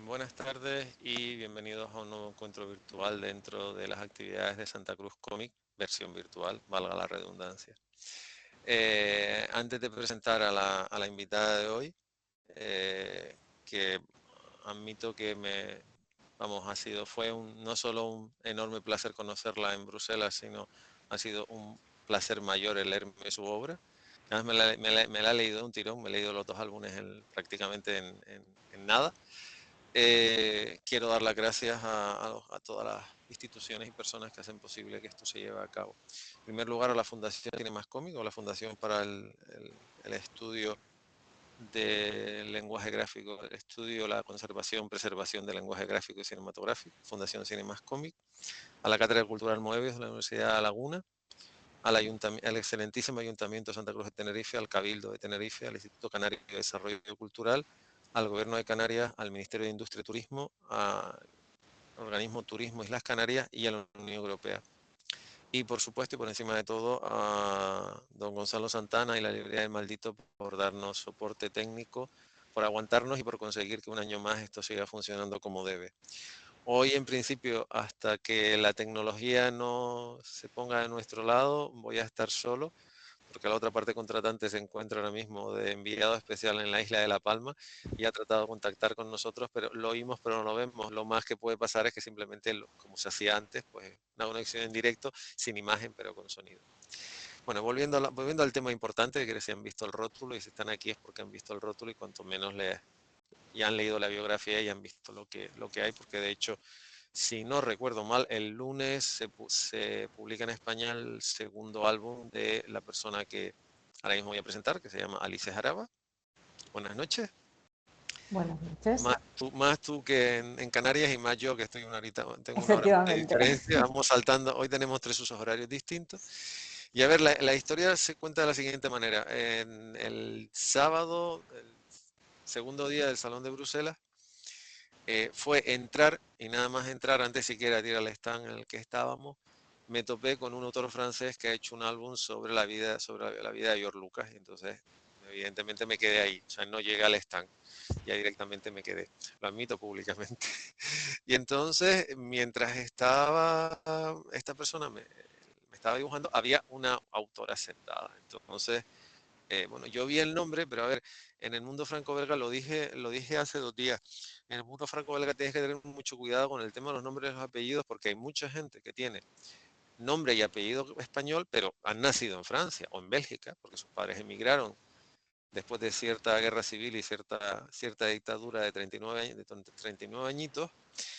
Buenas tardes y bienvenidos a un nuevo encuentro virtual dentro de las actividades de Santa Cruz Comic, versión virtual, valga la redundancia. Antes de presentar a la invitada de hoy, que admito que fue no solo un enorme placer conocerla en Bruselas, sino ha sido un placer mayor el leerme su obra. Además me la he leído de un tirón, me he leído los dos álbumes prácticamente en nada. Quiero dar las gracias a todas las instituciones y personas que hacen posible que esto se lleve a cabo. En primer lugar, a la Fundación Cine Más Cómico, la Fundación para el Estudio del Lenguaje Gráfico, el estudio, la conservación, preservación del lenguaje gráfico y cinematográfico, Fundación Cine Más Cómic, a la Cátedra Cultural Moebius de la Universidad de Laguna, al excelentísimo Ayuntamiento de Santa Cruz de Tenerife, al Cabildo de Tenerife, al Instituto Canario de Desarrollo Cultural, al Gobierno de Canarias, al Ministerio de Industria y Turismo, al Organismo Turismo Islas Canarias y a la Unión Europea. Y por supuesto, y por encima de todo, a don Gonzalo Santana y la librería del Maldito por darnos soporte técnico, por aguantarnos y por conseguir que un año más esto siga funcionando como debe. Hoy, en principio, hasta que la tecnología no se ponga de nuestro lado, voy a estar solo, porque la otra parte contratante se encuentra ahora mismo de enviado especial en la isla de La Palma y ha tratado de contactar con nosotros, pero lo oímos, pero no lo vemos. Lo más que puede pasar es que simplemente, como se hacía antes, pues una conexión en directo, sin imagen, pero con sonido. Bueno, volviendo al tema importante, que si han visto el rótulo y si están aquí es porque han visto el rótulo y cuanto menos ya han leído la biografía y han visto lo que hay, porque de hecho, si no recuerdo mal, el lunes se publica en España el segundo álbum de la persona que ahora mismo voy a presentar, que se llama Alice Jaraba. Buenas noches. Buenas noches. Más tú que en Canarias y más yo que tengo una hora de Efectivamente. diferencia. Vamos saltando. Hoy tenemos 3 usos horarios distintos. Y a ver, la historia se cuenta de la siguiente manera. En el sábado, el segundo día del Salón de Bruselas, fue entrar y nada más entrar, antes siquiera de ir al stand en el que estábamos, me topé con un autor francés que ha hecho un álbum sobre la vida de George Lucas, y entonces evidentemente me quedé ahí, o sea, no llegué al stand, ya directamente me quedé, lo admito públicamente. Y entonces, mientras estaba esta persona me estaba dibujando, había una autora sentada, entonces bueno, yo vi el nombre, pero a ver, en el mundo franco-belga lo dije hace 2 días. En el mundo franco-belga tienes que tener mucho cuidado con el tema de los nombres y los apellidos, porque hay mucha gente que tiene nombre y apellido español, pero han nacido en Francia o en Bélgica, porque sus padres emigraron después de cierta guerra civil y cierta dictadura de 39 añitos.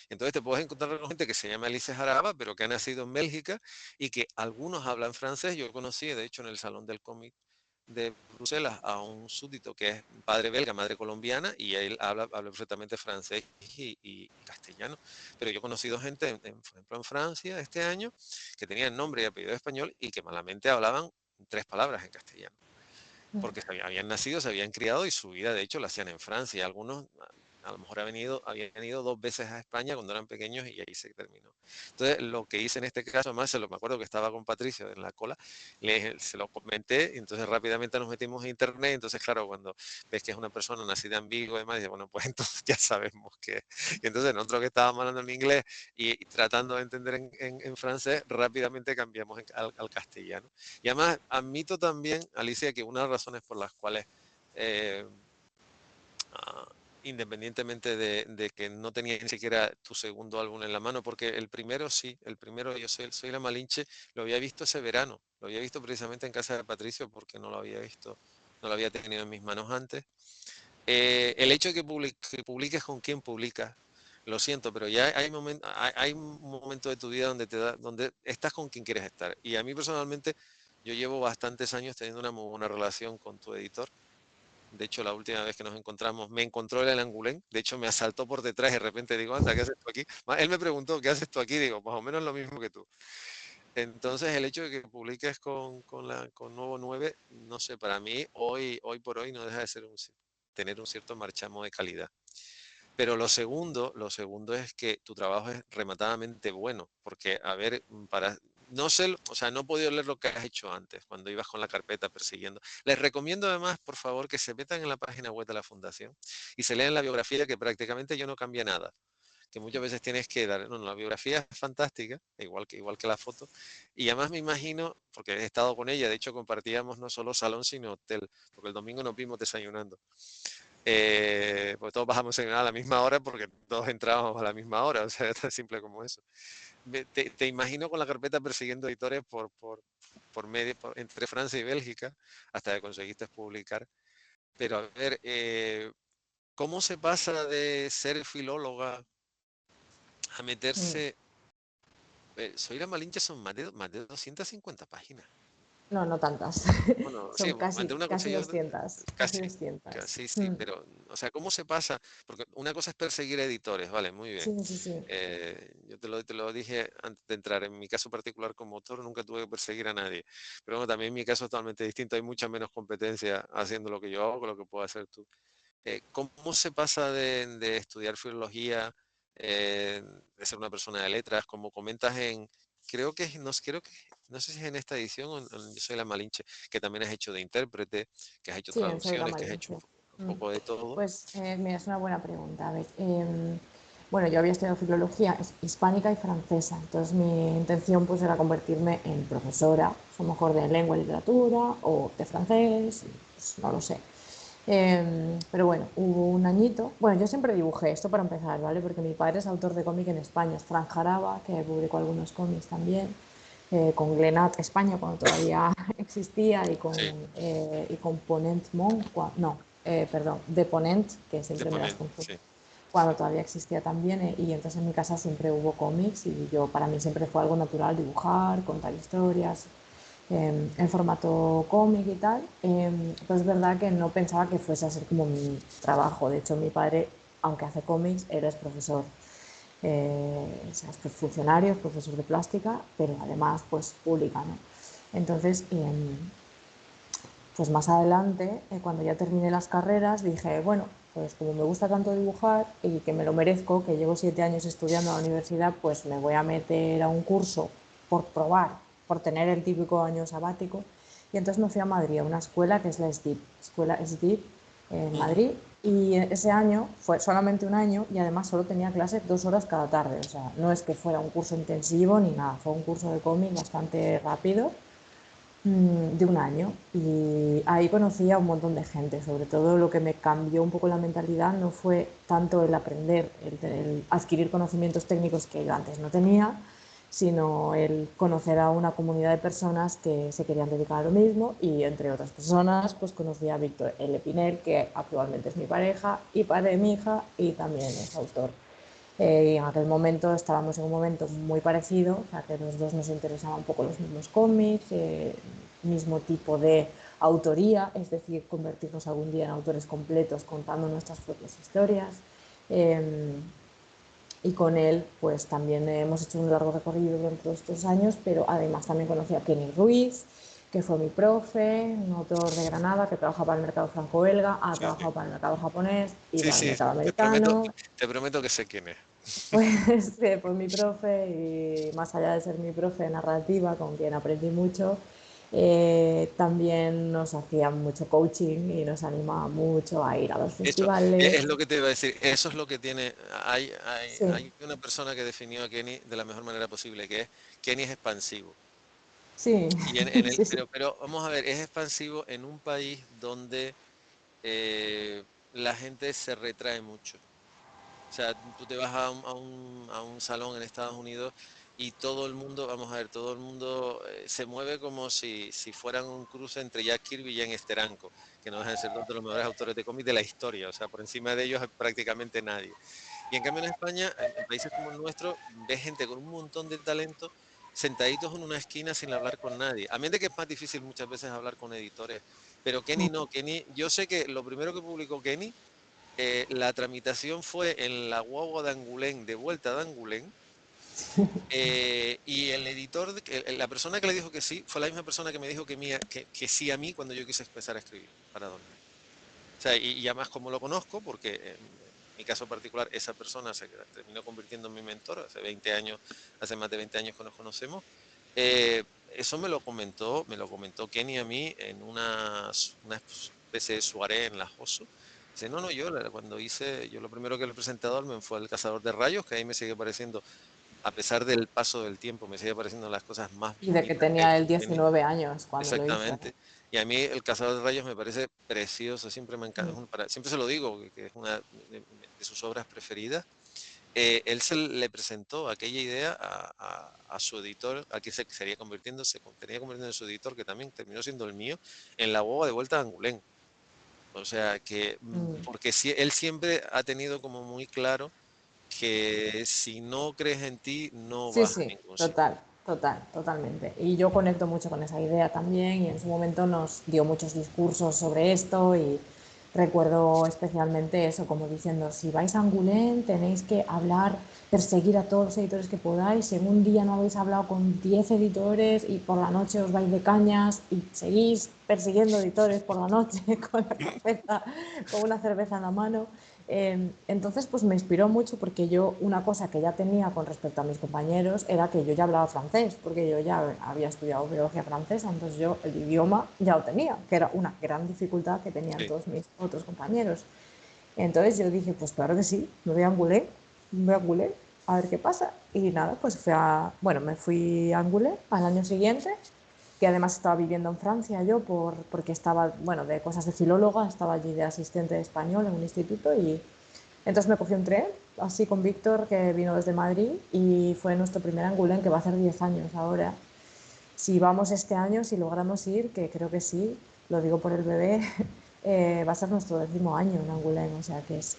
Entonces te puedes encontrar con gente que se llama Alice Jaraba, pero que ha nacido en Bélgica y que algunos hablan francés. Yo conocí, de hecho, en el Salón del Cómic de Bruselas a un súbdito que es padre belga, madre colombiana, y él habla perfectamente francés y castellano. Pero yo he conocido gente, por ejemplo, en Francia este año, que tenían nombre y apellido español y que malamente hablaban 3 palabras en castellano. Porque habían nacido, se habían criado y su vida, de hecho, la hacían en Francia. Algunos a lo mejor habían ido 2 veces a España cuando eran pequeños y ahí se terminó. Entonces, lo que hice en este caso, además, me acuerdo que estaba con Patricio en la cola, se lo comenté y entonces rápidamente nos metimos en internet. Entonces, claro, cuando ves que es una persona nacida en Vigo y demás, dice, bueno, pues entonces ya sabemos que. Y entonces nosotros que estábamos hablando en inglés y tratando de entender en francés, rápidamente cambiamos al castellano. Y además, admito también, Alicia, que una de las razones por las cuales eh, uh, independientemente de que no tenía ni siquiera tu segundo álbum en la mano, porque el primero sí, el primero yo soy la Malinche, lo había visto ese verano, lo había visto precisamente en casa de Patricio porque no lo había visto, no lo había tenido en mis manos antes. El hecho de que publiques con quien publicas, lo siento, pero ya hay un momento de tu vida donde estás con quien quieres estar. Y a mí personalmente, yo llevo bastantes años teniendo una muy buena relación con tu editor. De hecho, la última vez que nos encontramos, me encontró el Angulén. De hecho, me asaltó por detrás y de repente digo, anda, ¿qué haces tú aquí? Él me preguntó, ¿qué haces tú aquí? Digo, más o menos lo mismo que tú. Entonces, el hecho de que publiques con Nuevo 9, no sé, para mí, hoy por hoy, no deja de ser tener un cierto marchamo de calidad. Pero lo segundo es que tu trabajo es rematadamente bueno, porque, a ver, no sé, o sea, no he podido leer lo que has hecho antes, cuando ibas con la carpeta persiguiendo. Les recomiendo además, por favor, que se metan en la página web de la Fundación y se lean la biografía, que prácticamente yo no cambié nada, que muchas veces tienes que dar, no, no, la biografía es fantástica, igual que la foto, y además me imagino, porque he estado con ella, de hecho compartíamos no solo salón, sino hotel, porque el domingo nos vimos desayunando. Pues todos bajamos a la misma hora porque todos entrábamos a la misma hora, o sea, es tan simple como eso. Te imagino con la carpeta persiguiendo editores por medio, entre Francia y Bélgica, hasta que conseguiste publicar. Pero a ver, ¿cómo se pasa de ser filóloga a Mm. meterse? Soy la Malinche son más de 250 páginas. No, no tantas. Bueno, sí, Son casi, entre una cosa casi y otra, 200, casi casi, 200. casi sí, Mm. pero, o sea, ¿cómo se pasa? Porque una cosa es perseguir editores, vale, muy bien. Sí, sí, sí. Yo te lo dije antes de entrar, en mi caso particular como autor nunca tuve que perseguir a nadie, pero bueno, también mi caso es totalmente distinto, hay mucha menos competencia haciendo lo que yo hago que lo que puedo hacer tú. ¿Cómo se pasa de estudiar filología, de ser una persona de letras, como comentas creo que, no sé si es en esta edición o en Yo soy la Malinche, que también has hecho de intérprete, que has hecho Sí, en Soy la traducciones, que has hecho Malinche. un Mm. poco de todo? Pues mira, es una buena pregunta. A ver, bueno, yo había estudiado filología hispánica y francesa, entonces mi intención pues era convertirme en profesora, a lo mejor de lengua y literatura o de francés, pues, no lo sé. Pero bueno, hubo un añito. Bueno, yo siempre dibujé esto para empezar, ¿vale? Porque mi padre es autor de cómic en España, es Fran Jaraba, que publicó algunos cómics también, con Glenat España cuando todavía existía Sí, y con Ponent Mon, no, perdón, de Ponent, que de siempre me las Ponent, confundo, sí. cuando todavía existía también. Y entonces en mi casa siempre hubo cómics y yo, para mí siempre fue algo natural dibujar, contar historias en formato cómic y tal. Pero es verdad que no pensaba que fuese a ser como mi trabajo. De hecho, mi padre, aunque hace cómics, él es profesor. O sea, es funcionario, es profesor de plástica, pero además pues publica, ¿no? Entonces, pues más adelante, cuando ya terminé las carreras, dije, bueno, pues como me gusta tanto dibujar y que me lo merezco, que llevo 7 años estudiando en la universidad, pues me voy a meter a un curso por probar, por tener el típico año sabático. Y entonces me fui a Madrid, a una escuela que es la SDIP, Escuela SDIP en Ujú. Madrid. Y ese año fue solamente un año y además solo tenía clases 2 horas cada tarde. O sea, no es que fuera un curso intensivo ni nada, fue un curso de cómic bastante rápido, de un año, y ahí conocí a un montón de gente. Sobre todo lo que me cambió un poco la mentalidad no fue tanto el aprender, el adquirir conocimientos técnicos que yo antes no tenía, sino el conocer a una comunidad de personas que se querían dedicar a lo mismo, y entre otras personas pues conocí a Víctor L. Pinel, que actualmente es mi pareja y padre de mi hija y también es autor. Y en aquel momento estábamos en un momento muy parecido, o sea, que los dos nos interesaban un poco los mismos cómics, mismo tipo de autoría, es decir, convertirnos algún día en autores completos contando nuestras propias historias. Eh, y con él, pues también hemos hecho un largo recorrido durante todos estos años, pero además también conocí a Kenny Ruiz, que fue mi profe, un autor de Granada que trabaja para el mercado franco-belga, ha Sí, sí. trabajado para el mercado japonés y Sí, para el sí, mercado americano. te prometo que sé quién es. Pues fue mi profe, y más allá de ser mi profe de narrativa, con quien aprendí mucho, también nos hacía mucho coaching y nos animaba mucho a ir a los Eso festivales. es lo que te iba a decir. Eso es lo que tiene. Sí, Hay una persona que definió a Kenny de la mejor manera posible, que es Kenny es expansivo. sí, Y sí, sí, pero vamos a ver, es expansivo en un país donde la gente se retrae mucho. O sea, tú te vas a un salón en Estados Unidos y todo el mundo, vamos a ver, todo el mundo se mueve como si fueran un cruce entre Jack Kirby y Jen Steranko, que no dejan de ser dos de los mejores autores de cómics de la historia. O sea, por encima de ellos prácticamente nadie. Y en cambio en España, en países como el nuestro, ves gente con un montón de talento sentaditos en una esquina sin hablar con nadie. A menos de que es más difícil muchas veces hablar con editores. Pero Kenny no, Kenny, yo sé que lo primero que publicó Kenny, la tramitación fue en la guagua de Angulén, de vuelta de Angulén, y el editor, la persona que le dijo que sí, fue la misma persona que me dijo que sí a mí cuando yo quise empezar a escribir para Dorna. O sea, y además como lo conozco, porque en mi caso particular, esa persona se terminó convirtiendo en mi mentor hace 20 años, hace más de 20 años que nos conocemos, Eso me lo comentó Kenny a mí en una especie de soirée en la JOSO. Dice, no, no, yo lo primero que le presenté a Dolmen fue El Cazador de Rayos, que ahí me sigue pareciendo, a pesar del paso del tiempo, me sigue pareciendo las cosas más Y de que bonitas que ha tenía él hecho Kenny. 19 años cuando lo hizo. Exactamente. Y a mí El Cazador de Rayos me parece precioso, siempre me encanta, Mm. siempre se lo digo, que es una de sus obras preferidas. Él le presentó aquella idea a su editor, al que se sería tenía convirtiendo en su editor, que también terminó siendo el mío, en La Boba de Vuelta a Angulén. O sea que, Mm. porque él siempre ha tenido como muy claro que si no crees en ti, no Sí, vas a sí, ningún sitio. totalmente. Y yo conecto mucho con esa idea también y en su momento nos dio muchos discursos sobre esto y recuerdo especialmente eso, como diciendo, si vais a Angoulême tenéis que hablar, perseguir a todos los editores que podáis, si en un día no habéis hablado con 10 editores y por la noche os vais de cañas y seguís persiguiendo editores por la noche con la carpeta, con una cerveza en la mano. Entonces, pues me inspiró mucho porque yo una cosa que ya tenía con respecto a mis compañeros era que yo ya hablaba francés, porque yo ya había estudiado biología francesa, entonces yo el idioma ya lo tenía, que era una gran dificultad que tenían Sí. todos mis otros compañeros. Entonces yo dije, pues claro que sí, me voy a Angoulême, a ver qué pasa. Y nada, pues bueno, me fui a Angoulême al año siguiente, que además estaba viviendo en Francia yo porque estaba, bueno, de cosas de filóloga, estaba allí de asistente de español en un instituto y entonces me cogí un tren, así con Víctor, que vino desde Madrid y fue nuestro primer Angoulême, que va a hacer 10 años ahora. Si vamos este año, si logramos ir, que creo que sí, lo digo por el bebé, va a ser nuestro 10.º año en Angoulême, o sea que es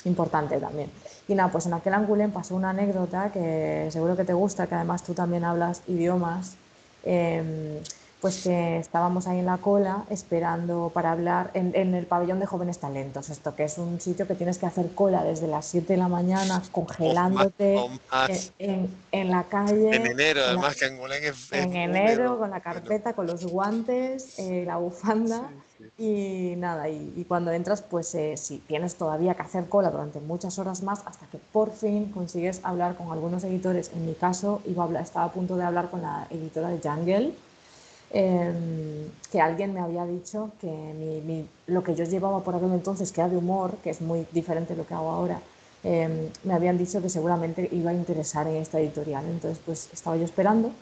importante también. Y nada, pues en aquel Angoulême pasó una anécdota que seguro que te gusta, que además tú también hablas idiomas, eh, pues que estábamos ahí en la cola esperando para hablar en el pabellón de jóvenes talentos, esto que es un sitio que tienes que hacer cola desde las 7 de la mañana, O más, congelándote o más. en la En calle, enero, con además que Angulén es en enero, húmedo. con la Bueno, carpeta, con los guantes, la bufanda sí, sí. y nada, y cuando entras, pues sí, tienes todavía que hacer cola durante muchas horas más hasta que por fin consigues hablar con algunos editores. En mi caso, estaba a punto de hablar con la editora de Jungle, que alguien me había dicho que lo que yo llevaba por aquel entonces, que era de humor, que es muy diferente de lo que hago ahora, me habían dicho que seguramente iba a interesar en esta editorial. Entonces, pues estaba yo esperando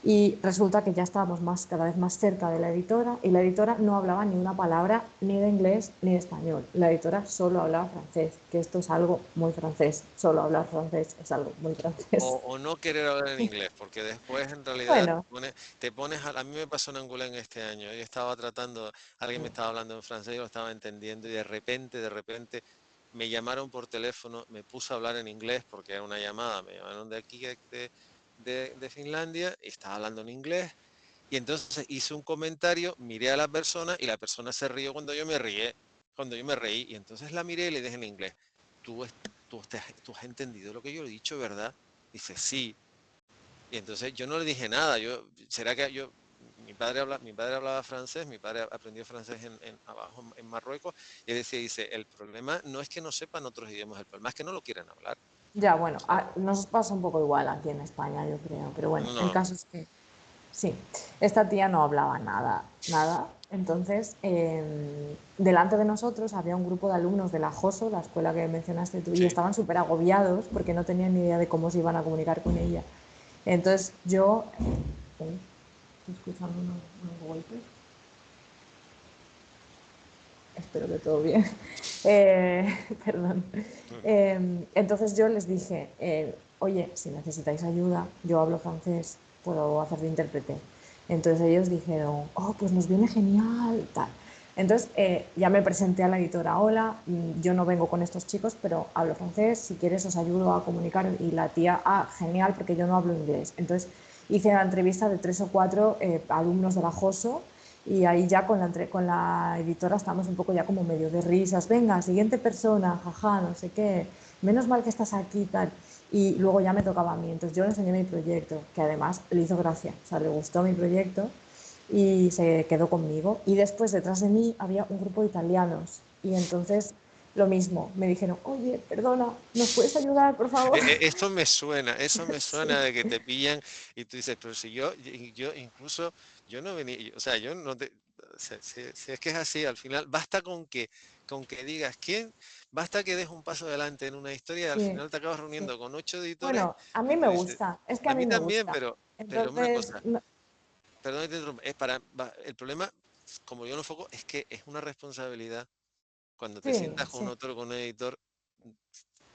y resulta que ya estábamos cada vez más cerca de la editora y la editora no hablaba ni una palabra ni de inglés ni de español. La editora solo hablaba francés, que esto es algo muy francés. Solo hablar francés es algo muy francés. O no querer hablar en inglés, porque después en realidad Bueno, a mí me pasó en Angulén este año, yo estaba tratando, alguien me estaba hablando en francés, yo lo estaba entendiendo y de repente me llamaron por teléfono, me puse a hablar en inglés porque era una llamada, me llamaron de aquí, de Finlandia, y estaba hablando en inglés, y entonces hice un comentario, miré a la persona y la persona se rió cuando yo me reí, y entonces la miré y le dije en inglés, tú, tú has entendido lo que yo he dicho, ¿verdad? Dice, sí. Y entonces yo no le dije nada. ¿Será que mi padre hablaba francés, mi padre aprendió francés abajo en Marruecos, y él dice, el problema no es que no sepan otros idiomas, el problema es que no lo quieren hablar. ya bueno, ¿Sabes? nos pasa un poco igual aquí en España, yo creo, pero bueno, No, el no, caso es que sí, esta tía no hablaba nada, nada. Entonces, delante de nosotros había un grupo de alumnos de la JOSO, la escuela que mencionaste tú, y sí. estaban súper agobiados porque no tenían ni idea de cómo se iban a comunicar con ella. Entonces yo, estoy escuchando unos golpes, espero que todo bien. Perdón. Entonces yo les dije, oye, si necesitáis ayuda, yo hablo francés, puedo hacer de intérprete. Entonces ellos dijeron, oh, pues nos viene genial, tal. Entonces ya me presenté a la editora, hola, yo no vengo con estos chicos, pero hablo francés, si quieres os ayudo a comunicar. Y la tía, genial, porque yo no hablo inglés. Entonces hice la entrevista de 3 o 4 alumnos de la JOSO y ahí ya con la editora estamos un poco ya como medio de risas, venga, siguiente persona, jaja, no sé qué, menos mal que estás aquí, tal. Y luego ya me tocaba a mí, entonces yo le enseñé mi proyecto, que además le hizo gracia, o sea, le gustó mi proyecto y se quedó conmigo. Y después detrás de mí había un grupo de italianos y entonces lo mismo. Me dijeron, oye, perdona, ¿nos puedes ayudar, por favor? Eso me suena Sí, de que te pillan y tú dices, pero si yo incluso, yo no venía, o sea, yo no te, si es que es así, al final, basta con que digas quién, basta que des un paso adelante en una historia y al sí, final te acabas sí. reuniendo con 8 editores Bueno, a y mí tú me dices, gusta, es que a a mí mí me también, gusta. pero una Entonces, cosa, perdón que te interrumpa, el problema, como yo lo enfoco, es que es una responsabilidad cuando te sí, sientas con un sí, autor o con un editor,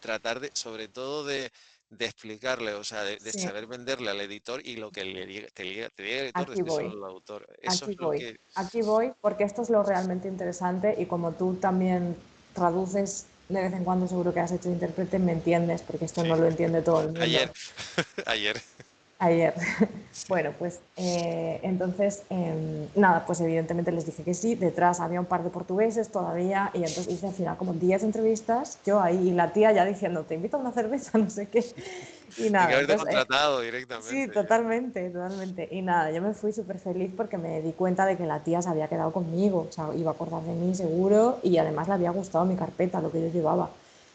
tratar de, sobre todo de explicarle, o sea, de sí, saber venderle al editor y lo que te diga el editor aquí decírselo voy. al autor. Eso Aquí es lo voy, que, aquí voy, porque esto es lo realmente interesante y como tú también traduces de vez en cuando, seguro que has hecho intérprete, me entiendes, porque esto sí, no lo entiende todo el mundo. ayer, ayer, Ayer. sí. Bueno, pues entonces, nada, pues evidentemente les dije que sí. Detrás había un par de portugueses todavía y entonces hice al final como 10 entrevistas, yo ahí y la tía ya diciendo, te invito a una cerveza, no sé qué. Y Hay que nada, haberte entonces contratado sí, directamente ya. totalmente, totalmente. Y nada, yo me fui súper feliz porque me di cuenta de que la tía se había quedado conmigo, o sea, iba a acordar de mí seguro y además le había gustado mi carpeta, lo que yo llevaba.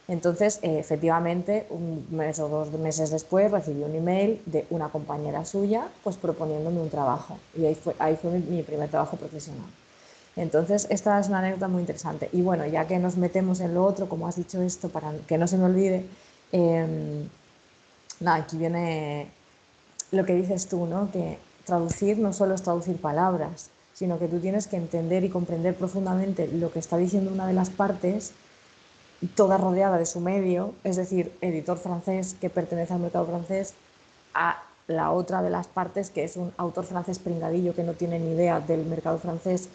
Entonces, efectivamente, un mes o 2 meses después recibí un email de una compañera suya, pues proponiéndome un trabajo. Y ahí fue mi primer trabajo profesional. Entonces, esta es una anécdota muy interesante. Y bueno, ya que nos metemos en lo otro, como has dicho esto, para que no se me olvide, nada, aquí viene lo que dices tú, ¿no? Que traducir no solo es traducir palabras, sino que tú tienes que entender y comprender profundamente lo que está diciendo una de las partes, toda rodeada de su medio, es decir, editor francés que pertenece al mercado francés, a la otra de las partes que es un autor francés pringadillo que no tiene ni idea del mercado francés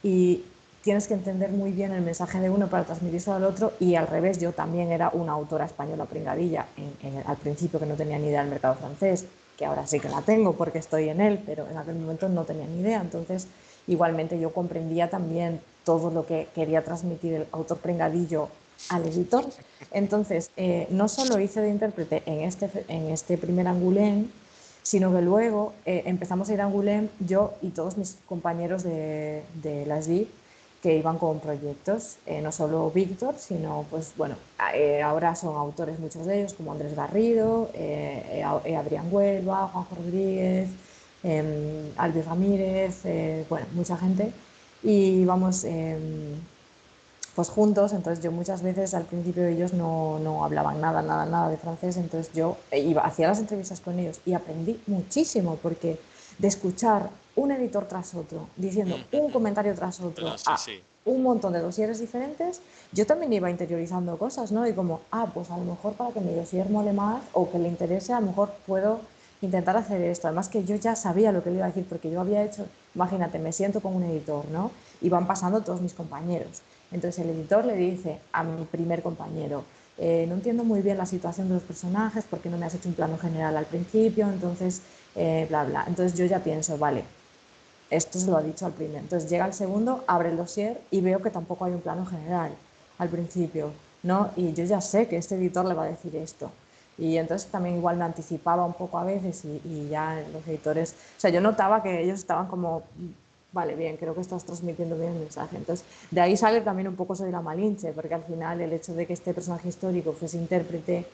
y tienes que entender muy bien el mensaje de uno para transmitirlo al otro y al revés, yo también era una autora española pringadilla al principio que no tenía ni idea del mercado francés, que ahora sí que la tengo porque estoy en él, pero en aquel momento no tenía ni idea, entonces igualmente yo comprendía también todo lo que quería transmitir el autor pringadillo al editor. Entonces, no solo hice de intérprete en este primer Angoulême, sino que luego empezamos a ir a Angoulême yo y todos mis compañeros de la SDIP que iban con proyectos, no solo Víctor, sino pues bueno, ahora son autores muchos de ellos, como Andrés Garrido, Adrián Huelva, Juanjo Rodríguez, Albi Ramírez, bueno, mucha gente. Y vamos, pues juntos, entonces yo muchas veces al principio ellos no hablaban nada, nada, nada de francés, entonces yo iba, hacía las entrevistas con ellos y aprendí muchísimo porque de escuchar un editor tras otro, diciendo un Ujú. comentario tras otro Perdón, sí, a sí. un montón de dosieres diferentes, yo también iba interiorizando cosas, ¿no? Y como, pues a lo mejor para que mi dossier mole más o que le interese, a lo mejor puedo intentar hacer esto. Además que yo ya sabía lo que le iba a decir porque yo había hecho, imagínate, me siento con un editor, ¿no? Y van pasando todos mis compañeros. Entonces el editor le dice a mi primer compañero, no entiendo muy bien la situación de los personajes porque no me has hecho un plano general al principio, entonces, bla, bla. Entonces yo ya pienso, vale, esto se lo ha dicho al primero. Entonces llega el segundo, abre el dossier y veo que tampoco hay un plano general al principio, ¿no? Y yo ya sé que este editor le va a decir esto. Y entonces también igual me anticipaba un poco a veces y ya los editores, o sea, yo notaba que ellos estaban como, vale, bien, creo que estás transmitiendo bien el mensaje. Entonces, de ahí sale también un poco Soy la Malinche, porque al final el hecho de que este personaje histórico fuese intérprete,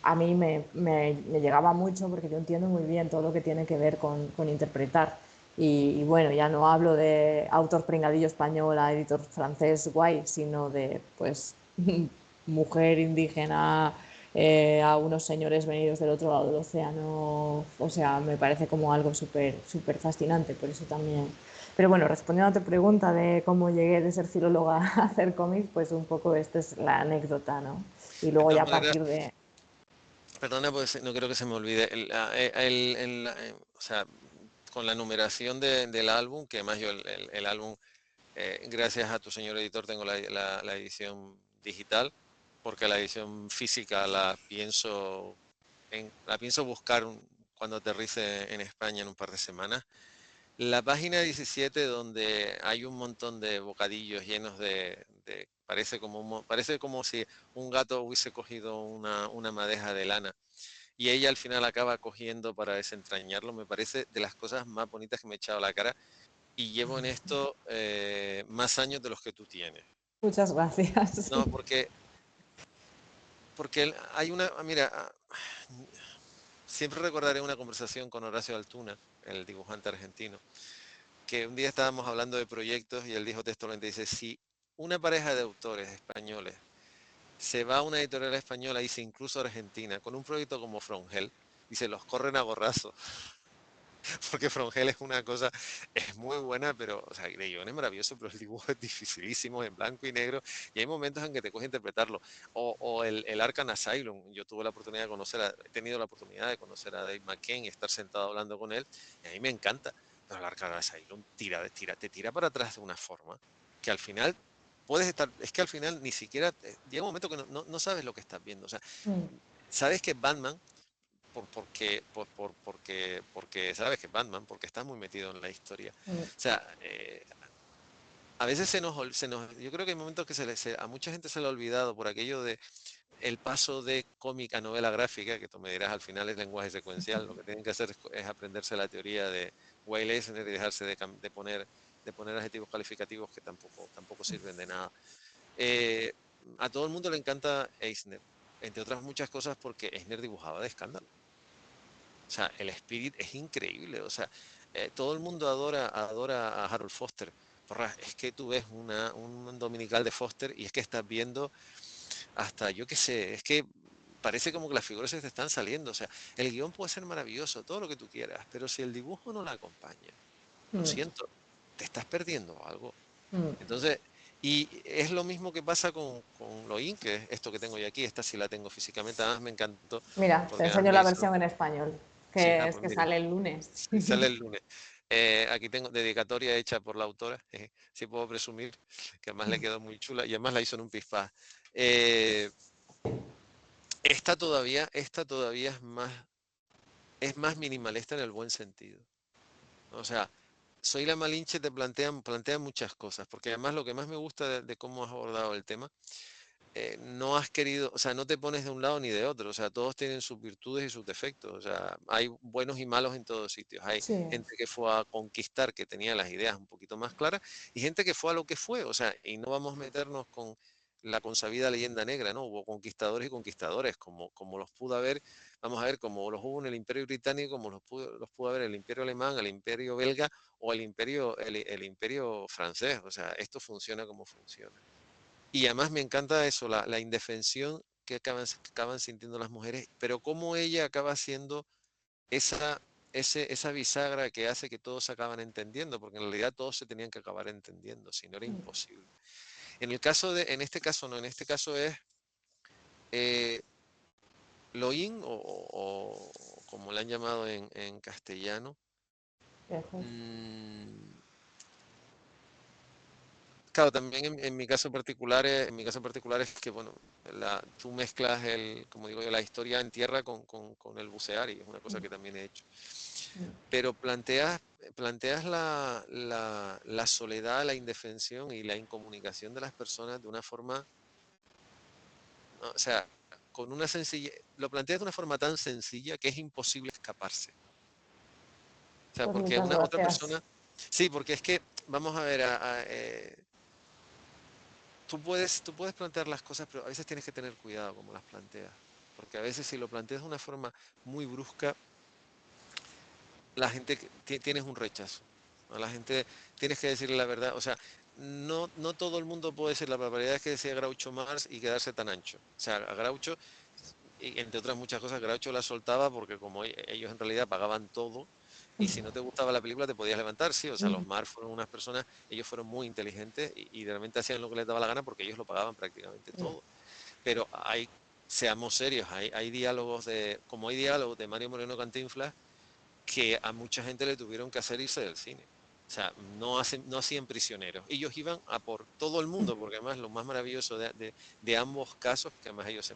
a mí me llegaba mucho porque yo entiendo muy bien todo lo que tiene que ver con interpretar. Y bueno, ya no hablo de autor pringadillo español a editor francés guay, sino de pues mujer indígena a unos señores venidos del otro lado del océano. O sea, me parece como algo súper súper fascinante, por eso también. Pero bueno, respondiendo a tu pregunta de cómo llegué de ser filóloga a hacer cómics, pues un poco esta es la anécdota, ¿no? Y De luego todas ya a maneras, partir de... perdona, pues no creo que se me olvide. O sea, con la numeración del álbum, que además yo el álbum, gracias a tu señor editor, tengo la edición digital, porque la edición física la pienso buscar cuando aterrice en España en un par de semanas. La página 17 donde hay un montón de bocadillos llenos parece como si un gato hubiese cogido una madeja de lana y ella al final acaba cogiendo para desentrañarlo, me parece de las cosas más bonitas que me he echado a la cara y llevo en esto más años de los que tú tienes. Muchas gracias. No, porque hay una, mira, siempre recordaré una conversación con Horacio Altuna, el dibujante argentino, que un día estábamos hablando de proyectos y él dijo textualmente, dice, si una pareja de autores españoles se va a una editorial española, dice incluso Argentina, con un proyecto como From Hell, dice, los corren a gorrazo, porque From Hell es una cosa, es muy buena, pero, o sea, el guion es maravilloso, pero el dibujo es dificilísimo, en blanco y negro, y hay momentos en que te cuesta interpretarlo. O el Arkham Asylum, yo tuve la oportunidad de conocer, he tenido la oportunidad de conocer a Dave McKean y estar sentado hablando con él, y a mí me encanta, pero el Arkham Asylum te tira para atrás de una forma que al final puedes estar, es que al final ni siquiera, llega un momento que no sabes lo que estás viendo, o sea, Mm, sabes que Batman porque sabes que es Batman, porque estás muy metido en la historia. mm, O sea, a veces yo creo que hay momentos que a mucha gente se le ha olvidado por aquello de el paso de cómic a novela gráfica, que tú me dirás al final es lenguaje secuencial, lo que tienen que hacer es aprenderse la teoría de Will Eisner y dejarse de poner adjetivos calificativos que tampoco sirven de nada. Eh, a todo el mundo le encanta Eisner, entre otras muchas cosas porque Eisner dibujaba de escándalo. O sea, el Spirit es increíble. O sea, todo el mundo adora a Harold Foster. Porra, es que tú ves un dominical de Foster y es que estás viendo hasta, yo qué sé, es que parece como que las figuras se te están saliendo. O sea, el guión puede ser maravilloso, todo lo que tú quieras, pero si el dibujo no la acompaña, lo mm, siento, te estás perdiendo algo. mm. Entonces, y es lo mismo que pasa con Loin, que es esto que tengo yo aquí, esta sí la tengo físicamente, además me encantó, Mira, te porque además enseño me la hizo, versión en español, sí, que es pues que mira, sale el lunes. sí, sale el lunes. Aquí tengo dedicatoria hecha por la autora, sí puedo presumir, que además le quedó muy chula y además la hizo en un pispás. Eh, esta todavía es más minimalista en el buen sentido. O sea, Soy la Malinche te plantea muchas cosas, porque además lo que más me gusta de cómo has abordado el tema no has querido, o sea, no te pones de un lado ni de otro, o sea, todos tienen sus virtudes y sus defectos, o sea, hay buenos y malos en todos sitios, hay Sí, gente que fue a conquistar, que tenía las ideas un poquito más claras, y gente que fue a lo que fue, o sea, y no vamos a meternos con la consabida leyenda negra, ¿no? Hubo conquistadores y conquistadores, como los pudo haber, vamos a ver, como los hubo en el Imperio Británico, como los pudo haber el Imperio Alemán, el Imperio Belga o el Imperio Francés, o sea, esto funciona como funciona. Y además me encanta eso, la indefensión que acaban sintiendo las mujeres, pero cómo ella acaba siendo esa, esa bisagra que hace que todos se acaban entendiendo, porque en realidad todos se tenían que acabar entendiendo, si no era imposible. En este caso no, en este caso es eh, Loin, o como le han llamado en castellano. lejos. mm, Claro, también en mi caso particular es que, bueno, tú mezclas como digo yo, la historia en tierra con el bucear y es una cosa que también he hecho. Pero planteas la soledad, la indefensión y la incomunicación de las personas de una forma, ¿no? O sea, con una sencilla, lo planteas de una forma tan sencilla que es imposible escaparse. O sea, Pues porque muchas una otra gracias. persona, sí, porque es que, vamos a ver, tú puedes plantear las cosas, pero a veces tienes que tener cuidado como las planteas. Porque a veces si lo planteas de una forma muy brusca, la gente tienes un rechazo. A la gente tienes que decirle la verdad. O sea, no todo el mundo puede decir la barbaridad que decía Groucho Marx y quedarse tan ancho. O sea, a Groucho, y entre otras muchas cosas, Groucho la soltaba porque como ellos en realidad pagaban todo, y si no te gustaba la película te podías levantar, sí. O sea, los Marx fueron unas personas, ellos fueron muy inteligentes y realmente hacían lo que les daba la gana porque ellos lo pagaban prácticamente todo. Pero seamos serios, hay diálogos como hay diálogos de Mario Moreno Cantinflas que a mucha gente le tuvieron que hacer irse del cine. O sea, no hacían prisioneros. Ellos iban a por todo el mundo, porque además lo más maravilloso de ambos casos, que además eh,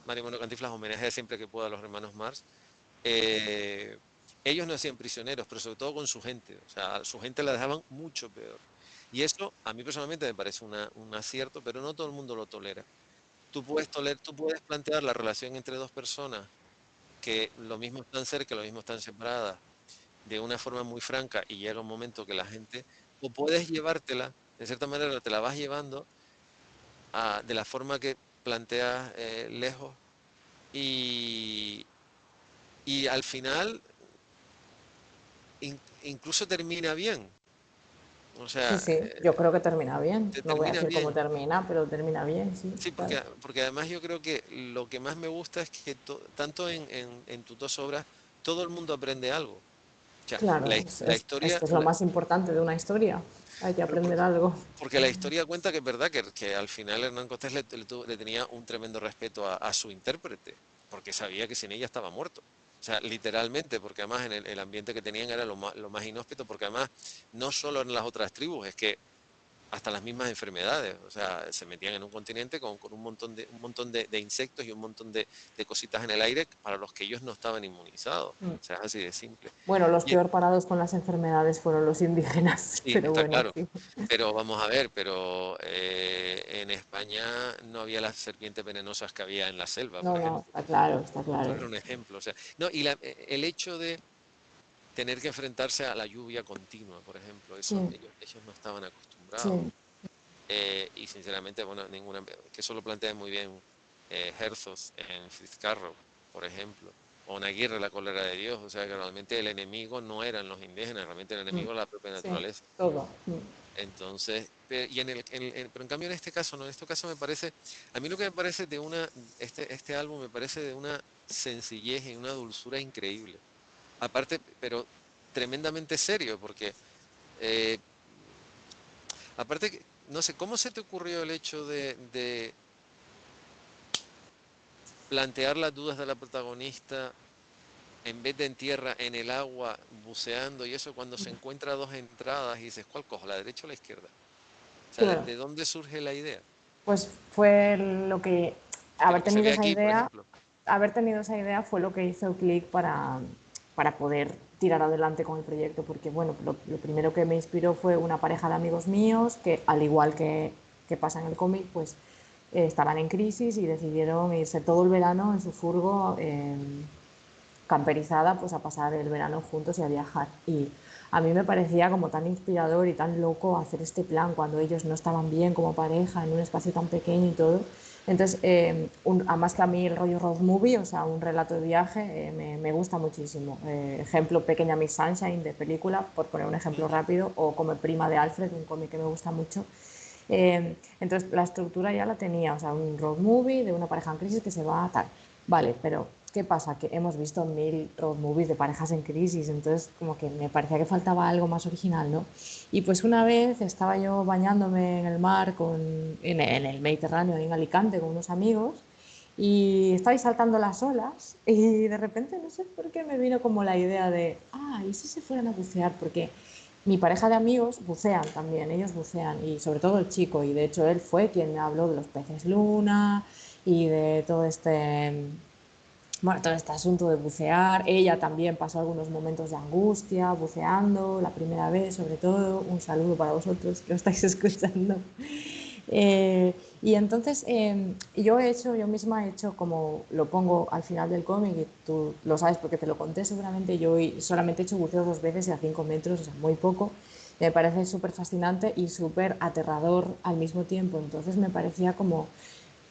Mario Moreno Cantinflas homenajea siempre que pueda a los hermanos Marx, eh, ellos no hacían prisioneros, pero sobre todo con su gente. O sea, a su gente la dejaban mucho peor. Y eso a mí personalmente me parece un acierto, pero no todo el mundo lo tolera. Tú puedes plantear la relación entre dos personas que lo mismo están cerca, lo mismo están separadas, de una forma muy franca y llega un momento que la gente, o puedes llevártela, de cierta manera te la vas llevando de la forma que planteas lejos y, y al final incluso termina bien. O Sí, sea, sí, yo creo que termina bien. te No voy a termina decir cómo bien. termina, pero termina bien, sí, Sí, claro. porque además yo creo que lo que más me gusta es que tanto en tus dos obras todo el mundo aprende algo. O sea, Claro, la es historia, que es lo más importante de una historia. Hay que pero aprender algo. porque la historia cuenta que es verdad que al final Hernán Cortés le tenía un tremendo respeto a su intérprete, porque sabía que sin ella estaba muerto. O sea, literalmente, porque además en el ambiente que tenían era lo más inhóspito, porque además no solo en las otras tribus, es que hasta las mismas enfermedades, o sea, se metían en un continente con un montón de insectos y un montón de cositas en el aire para los que ellos no estaban inmunizados. Mm. O sea, es así de simple. Bueno, los Y, peor parados con las enfermedades fueron los indígenas, sí, pero está bueno, claro. sí. Pero vamos a ver, pero en España no había las serpientes venenosas que había en la selva, No, por no, ejemplo. está claro, está Por claro. poner un ejemplo. O sea, no, y el hecho de tener que enfrentarse a la lluvia continua, por ejemplo, Sí, eso ellos no estaban acostumbrados. sí, Y sinceramente, bueno, que eso lo plantea muy bien Herzog en Fitzcarraldo, por ejemplo, o en Aguirre, La cólera de Dios, o sea que realmente el enemigo no eran los indígenas, realmente el mm, enemigo era la propia sí, naturaleza. todo. Entonces, pero en cambio en este caso, no, en este caso me parece, a mí lo que me parece este álbum me parece de una sencillez y una dulzura increíble. Aparte, pero tremendamente serio, porque eh, aparte, no sé, ¿cómo se te ocurrió el hecho de plantear las dudas de la protagonista en vez de en tierra, en el agua, buceando y eso cuando se encuentra dos entradas y dices, ¿cuál cojo, la derecha o la izquierda? O sea, Claro, ¿de dónde surge la idea? pues fue lo que, Que lo haber que se tenido ve esa aquí, por idea, ejemplo. fue lo que hizo clic para poder tirar adelante con el proyecto, porque bueno, lo primero que me inspiró fue una pareja de amigos míos que, al igual que pasa en el cómic, pues estaban en crisis y decidieron irse todo el verano en su furgo camperizada, pues a pasar el verano juntos y a viajar. Y a mí me parecía como tan inspirador y tan loco hacer este plan cuando ellos no estaban bien como pareja en un espacio tan pequeño y todo. Entonces, además que a mí el rollo road movie, o sea, un relato de viaje, me gusta muchísimo. Ejemplo, Pequeña Miss Sunshine de película, por poner un ejemplo Ujú. rápido, o Como prima de Alfred, un cómic que me gusta mucho. Entonces, la estructura ya la tenía, o sea, un road movie de una pareja en crisis que se va a tal. Vale, pero ¿qué pasa? Que hemos visto 1000 road movies de parejas en crisis, entonces como que me parecía que faltaba algo más original, ¿no? Y pues una vez estaba yo bañándome en el mar, en el Mediterráneo, en Alicante, con unos amigos, y estáis saltando las olas, y de repente no sé por qué me vino como la idea de, ¿y si se fueran a bucear? Porque mi pareja de amigos bucean también, ellos bucean, y sobre todo el chico, y de hecho él fue quien me habló de los peces luna y de todo este asunto de bucear. Ella también pasó algunos momentos de angustia buceando, la primera vez sobre todo. Un saludo para vosotros que lo estáis escuchando. Y entonces yo misma he hecho como lo pongo al final del cómic, y tú lo sabes porque te lo conté seguramente, yo solamente he hecho buceo 2 veces y a 5 metros, o sea, muy poco. Me parece súper fascinante y súper aterrador al mismo tiempo, entonces me parecía como,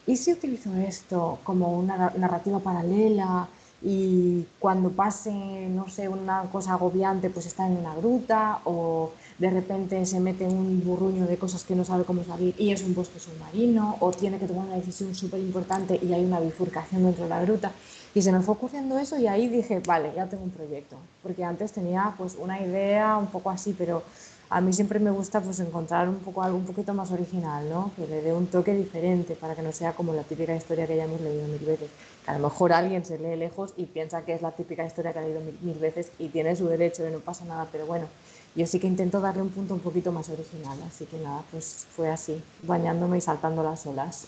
¿y si utilizo esto como una narrativa paralela y cuando pase, no sé, una cosa agobiante, pues está en una gruta o de repente se mete en un burruño de cosas que no sabe cómo salir y es un bosque submarino o tiene que tomar una decisión súper importante y hay una bifurcación dentro de la gruta? Y se me fue ocurriendo eso y ahí dije, vale, ya tengo un proyecto. Porque antes tenía pues una idea un poco así, pero a mí siempre me gusta pues encontrar un poco algo un poquito más original, ¿no? Que le dé un toque diferente para que no sea como la típica historia que ya hemos leído 1000 veces. Que a lo mejor alguien se lee lejos y piensa que es la típica historia que ha leído mil veces y tiene su derecho y no pasa nada, pero bueno, yo sí que intento darle un punto un poquito más original, así que nada, pues fue así, bañándome y saltando las olas.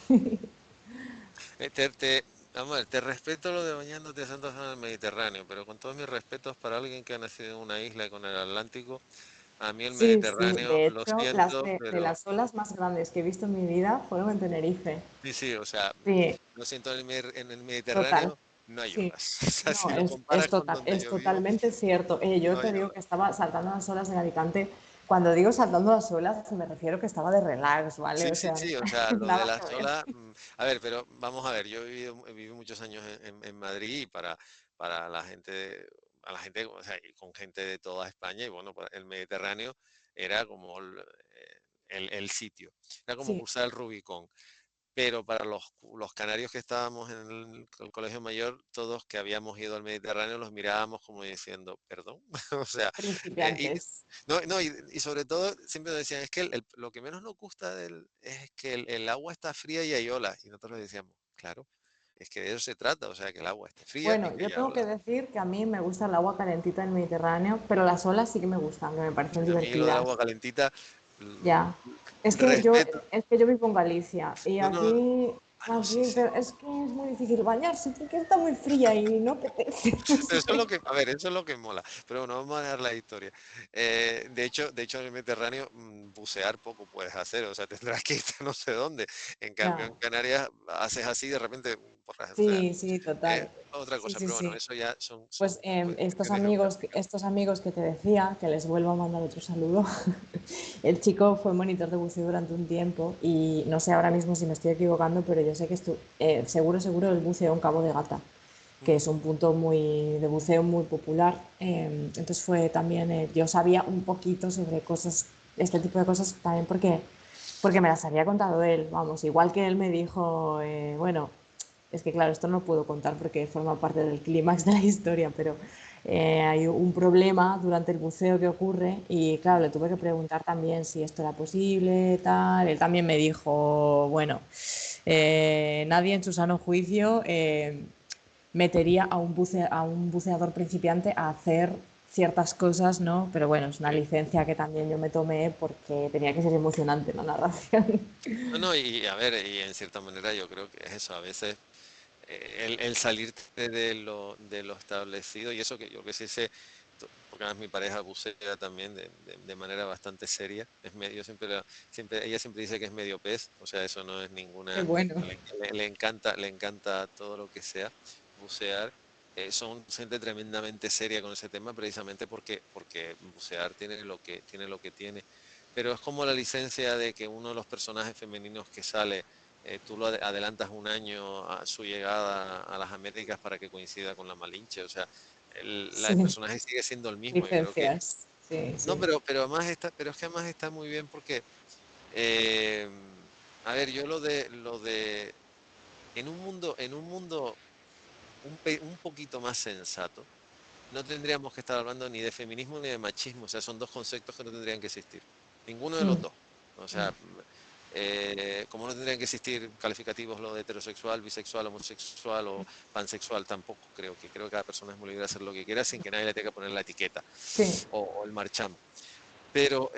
Eh, te, te- Vamos a ver, te respeto lo de bañándote a Santos en el Mediterráneo, pero con todos mis respetos para alguien que ha nacido en una isla con el Atlántico, a mí el Sí, sí, Mediterráneo, de lo hecho, siento, de pero las olas más grandes que he visto en mi vida fueron en Tenerife. sí, sí, o sea, Sí, lo siento, en el total. Mediterráneo no hay Sí, olas. O sea, no, si lo comparas con donde es yo vivo, totalmente cierto. Yo no hay te digo que olas. estaba saltando las olas en Alicante, Cuando digo saltando las olas, me refiero que estaba de relax, ¿vale? Sí, O sí, sea, sí, o sea, lo de nada la que ver. sola, a ver, pero vamos a ver, yo he vivido muchos años en Madrid y para a la gente, o sea, y con gente de toda España y bueno, el Mediterráneo era como el sitio, era como Sí, cruzar el Rubicón. Pero para los canarios que estábamos en el colegio mayor, todos que habíamos ido al Mediterráneo los mirábamos como diciendo, perdón, o sea, y principiantes. no, no, y sobre todo siempre nos decían, es que lo que menos nos gusta es que el agua está fría y hay olas. Y nosotros les decíamos, claro, es que de eso se trata, o sea, que el agua esté fría y Bueno, que yo haya tengo que olas. decir que a mí me gusta el agua calentita del Mediterráneo, pero las olas sí que me gustan, que me parecen A mí lo del divertidas. agua calentita, mm, Ya. Es que yo, respeto. es que yo vivo en Galicia y No, no, no, sí, aquí, sí. pero es que es muy difícil bañarse porque está muy fría y no apetece. No Pero eso es lo sé. que, a ver, eso es lo que mola. Pero bueno, vamos a dejar la historia. De hecho, en el Mediterráneo bucear poco puedes hacer, o sea, tendrás que irte a no sé dónde. En cambio, Ya. en Canarias haces así de repente, o sea, Sí, sí, total. otra Sí, cosa. sí, Pero bueno, sí. eso ya son Pues cuestiones geográficas. estos amigos que te decía, que les vuelvo a mandar otro saludo, el chico fue monitor de buceo durante un tiempo y no sé ahora mismo si me estoy equivocando, pero yo sé que seguro el buceo en Cabo de Gata, que Ujú. es un punto de buceo muy popular. Entonces fue también, yo sabía un poquito sobre cosas, este tipo de cosas también porque me las había contado él, vamos, igual que él me dijo, bueno, es que claro, esto no lo puedo contar porque forma parte del clímax de la historia, pero hay un problema durante el buceo que ocurre y claro, le tuve que preguntar también si esto era posible, tal. Él también me dijo, bueno, nadie en su sano juicio metería a un buceador principiante a hacer ciertas cosas, ¿no? Pero bueno, es una Sí. licencia que también yo me tomé porque tenía que ser emocionante la narración. No, no, y a ver, y en cierta manera yo creo que es eso, a veces el salirte de lo establecido, y eso que yo que sí sé, porque además mi pareja bucea también de manera bastante seria, es medio, ella siempre dice que es medio pez, o sea, eso no es Qué ninguna, bueno. le encanta todo lo que sea bucear. Son gente tremendamente seria con ese tema precisamente porque bucear tiene lo que tiene. Pero es como la licencia de que uno de los personajes femeninos que sale tú lo adelantas un año a su llegada a las Américas para que coincida con la Malinche. O sea, el Sí, personaje sigue siendo el mismo. Yo creo que. licencias. Sí, No, sí. pero es que además está muy bien porque, eh, a ver, yo lo de en un mundo un poquito más sensato, no tendríamos que estar hablando ni de feminismo ni de machismo. O sea, son dos conceptos que no tendrían que existir. Ninguno de los Mm, dos. O sea, como no tendrían que existir calificativos lo de heterosexual, bisexual, homosexual o pansexual, tampoco creo que cada persona es muy libre de hacer lo que quiera sin que nadie le tenga que poner la etiqueta sí, o el marchamo. Pero,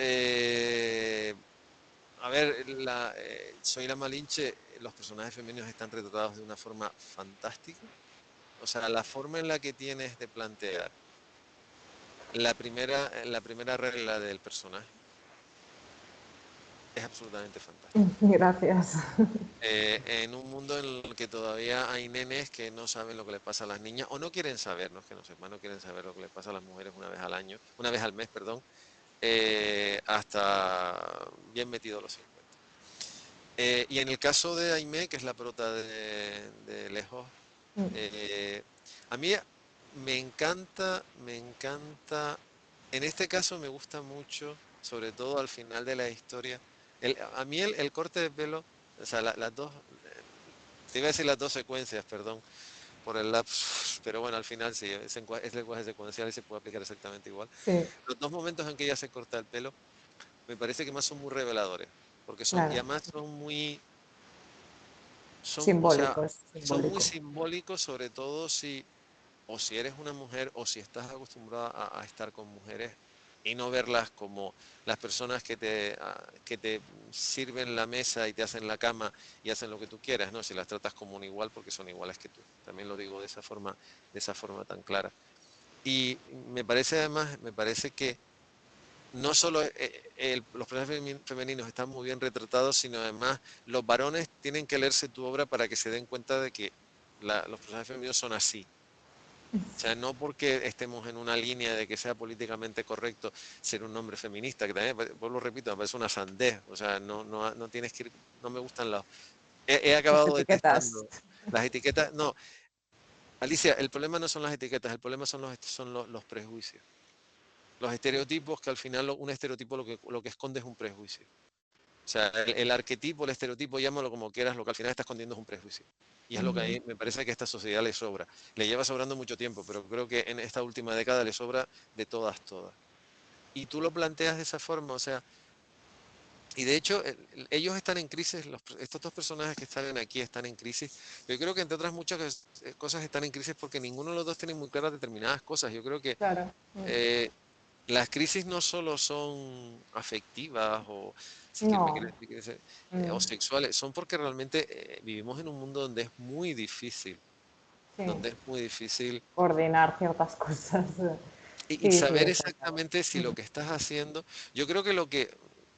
a ver, Soy la Malinche, los personajes femeninos están retratados de una forma fantástica. O sea, la forma en la que tienes de plantear la primera regla del personaje es absolutamente fantástica. gracias. En un mundo en el que todavía hay nenes que no saben lo que le pasa a las niñas o no quieren saber, no es que no sepan, no quieren saber lo que le pasa a las mujeres una vez al mes, perdón, hasta bien metido los 50. Y en el caso de Aimee, que es la prota de Lejos, Mm, eh, a mí me encanta, en este caso me gusta mucho, sobre todo al final de la historia, a mí el corte de pelo, o sea, las dos, te iba a decir las dos secuencias, perdón, por el lapsus, pero bueno, al final sí, es lenguaje secuencial y se puede aplicar exactamente igual. sí, Los dos momentos en que ella se corta el pelo, me parece que más son muy reveladores, porque y claro. además o sea, Simbólico, es son muy simbólico. simbólicos, sobre todo si eres una mujer o si estás acostumbrada a estar con mujeres y no verlas como las personas que te sirven la mesa y te hacen la cama y hacen lo que tú quieras, ¿no? Si las tratas como un igual porque son iguales que tú. También lo digo de esa forma tan clara. Y me parece que no solo los personajes femeninos están muy bien retratados, sino además los varones tienen que leerse tu obra para que se den cuenta de que los personajes femeninos son así. O sea, no porque estemos en una línea de que sea políticamente correcto ser un hombre feminista, que también, pues lo repito, me parece una sandez. O sea, no tienes que ir, no me gustan los... He Las acabado etiquetas. detestando las etiquetas. No, Alicia, el problema no son las etiquetas, el problema son los prejuicios. Los estereotipos, que al final un estereotipo lo que esconde es un prejuicio. O sea, el arquetipo, el estereotipo, llámalo como quieras, lo que al final está escondiendo es un prejuicio. Y es lo que Ujú. ahí me parece que a esta sociedad le sobra. Le lleva sobrando mucho tiempo, pero creo que en esta última década le sobra de todas, todas. Y tú lo planteas de esa forma, o sea, y de hecho ellos están en crisis, estos dos personajes que están aquí están en crisis. Yo creo que entre otras muchas cosas están en crisis porque ninguno de los dos tiene muy claras determinadas cosas. Yo creo que Claro. eh, las crisis no solo son afectivas o, si me No. quieres decir, o Mm, sexuales, son porque realmente vivimos en un mundo donde es muy difícil, sí. donde es muy difícil. Coordinar ciertas cosas. Y Sí, sí, saber está claro. exactamente si lo que estás haciendo, yo creo que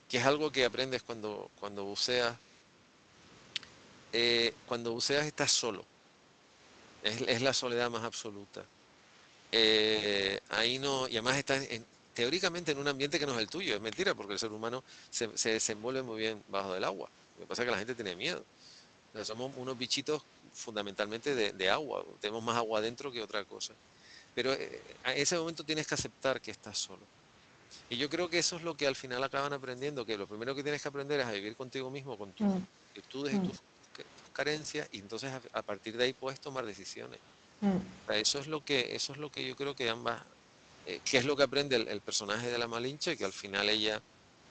que es algo que aprendes cuando buceas, cuando buceas estás solo, es la soledad más absoluta. Ahí no, y además estás teóricamente en un ambiente que no es el tuyo, es mentira, porque el ser humano se desenvuelve muy bien bajo del agua. Lo que pasa es que la gente tiene miedo. O sea, somos unos bichitos fundamentalmente de agua, tenemos más agua adentro que otra cosa. Pero a ese momento tienes que aceptar que estás solo. Y yo creo que eso es lo que al final acaban aprendiendo, que lo primero que tienes que aprender es a vivir contigo mismo, con tus Mm, virtudes y mm, tus carencias, y entonces a partir de ahí puedes tomar decisiones. mm, O sea, eso es lo que yo creo que ambas, que es lo que aprende el personaje de la Malinche, que al final ella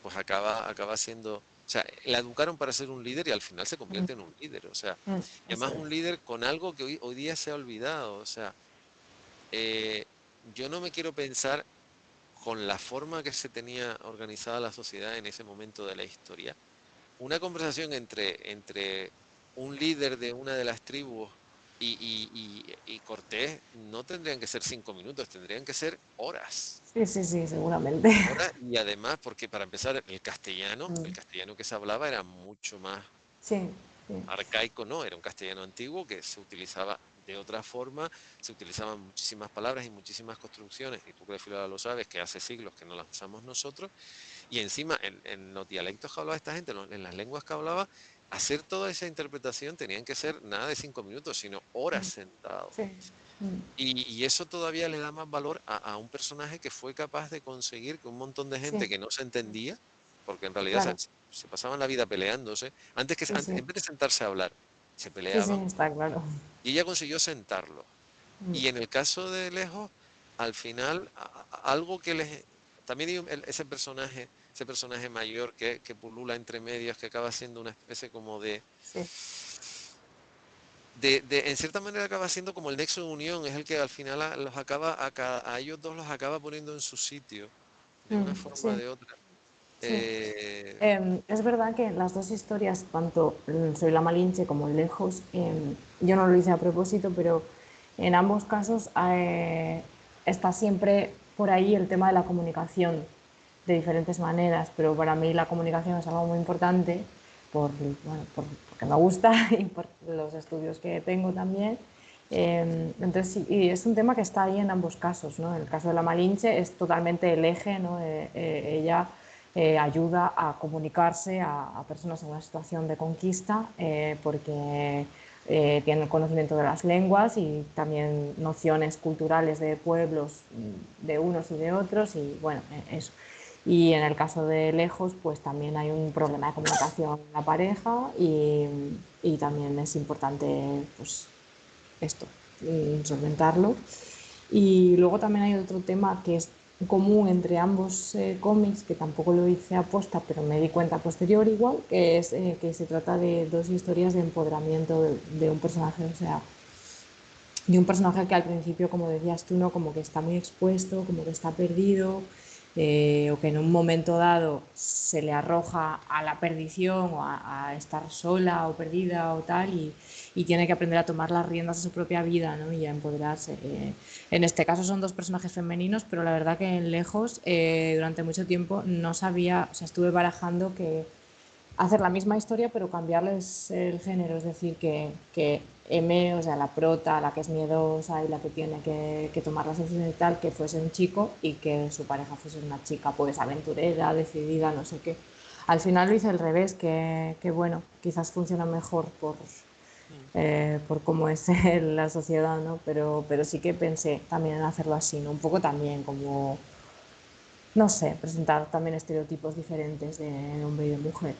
pues acaba siendo, o sea, la educaron para ser un líder y al final se mm, convierte en un líder, o sea, y eso además es. un líder con algo que hoy día se ha olvidado, o sea, eh, yo no me quiero pensar con la forma que se tenía organizada la sociedad en ese momento de la historia, una conversación entre un líder de una de las tribus y Cortés no tendrían que ser 5 minutos, tendrían que ser horas. Sí, sí, sí, seguramente. Horas y además, porque para empezar, el Mm, castellano que se hablaba era mucho más sí, sí. arcaico, no, era un castellano antiguo que se utilizaba de otra forma, se utilizaban muchísimas palabras y muchísimas construcciones, y tú que eres filólogo lo sabes, que hace siglos que no las usamos nosotros, y encima en los dialectos que hablaba esta gente, en las lenguas que hablaba, hacer toda esa interpretación tenían que ser nada de 5 minutos, sino horas Mm, sentado. sí. Mm, Y eso todavía le da más valor a un personaje que fue capaz de conseguir que un montón de sí, gente que no se entendía, porque en realidad claro. se pasaban la vida peleándose, Sí, sí. en vez de sentarse a hablar, se Sí, sí, peleaban, está claro. y ella consiguió sentarlos. Mm, Y en el caso de Lejos, al final, algo que les... También hay ese personaje mayor que pulula entre medias, que acaba siendo una especie como sí. en cierta manera acaba siendo como el nexo de unión, es el que al final a ellos dos los acaba poniendo en su sitio, de una forma o Sí, de otra. sí. Eh, Es verdad que las dos historias, tanto Soy la Malinche como Lejos, yo no lo hice a propósito, pero en ambos casos está siempre por ahí el tema de la comunicación de diferentes maneras, pero para mí la comunicación es algo muy importante bueno, porque me gusta y por los estudios que tengo también. Entonces, sí, y es un tema que está ahí en ambos casos, ¿no? En el caso de la Malinche es totalmente el eje, ¿no? Ella ayuda a comunicarse a personas en una situación de conquista porque tiene el conocimiento de las lenguas y también nociones culturales de pueblos de unos y de otros y bueno, eso. Y en el caso de Lejos, pues también hay un problema de comunicación en la pareja y también es importante pues, esto, solventarlo. Y luego también hay otro tema que es común entre ambos cómics, que tampoco lo hice a posta, pero me di cuenta posterior igual, que es que se trata de dos historias de empoderamiento de un personaje, o sea, de un personaje que al principio, como decías tú, ¿no? Como que está muy expuesto, como que está perdido, o que en un momento dado se le arroja a la perdición o a estar sola o perdida o tal, y tiene que aprender a tomar las riendas de su propia vida, ¿no? Y a empoderarse. En este caso son dos personajes femeninos, pero la verdad que en Lejos, durante mucho tiempo no sabía, o sea, estuve barajando que hacer la misma historia pero cambiarles el género, es decir, que M, o sea, la prota, la que es miedosa y la que tiene que tomar las decisiones y tal, que fuese un chico y que su pareja fuese una chica, pues aventurera, decidida, no sé qué. Al final lo hice al revés, que bueno, quizás funciona mejor Mm. por cómo es la sociedad, ¿no? Pero sí que pensé también en hacerlo así, ¿no? Un poco también como, no sé, presentar también estereotipos diferentes de hombre y de mujer.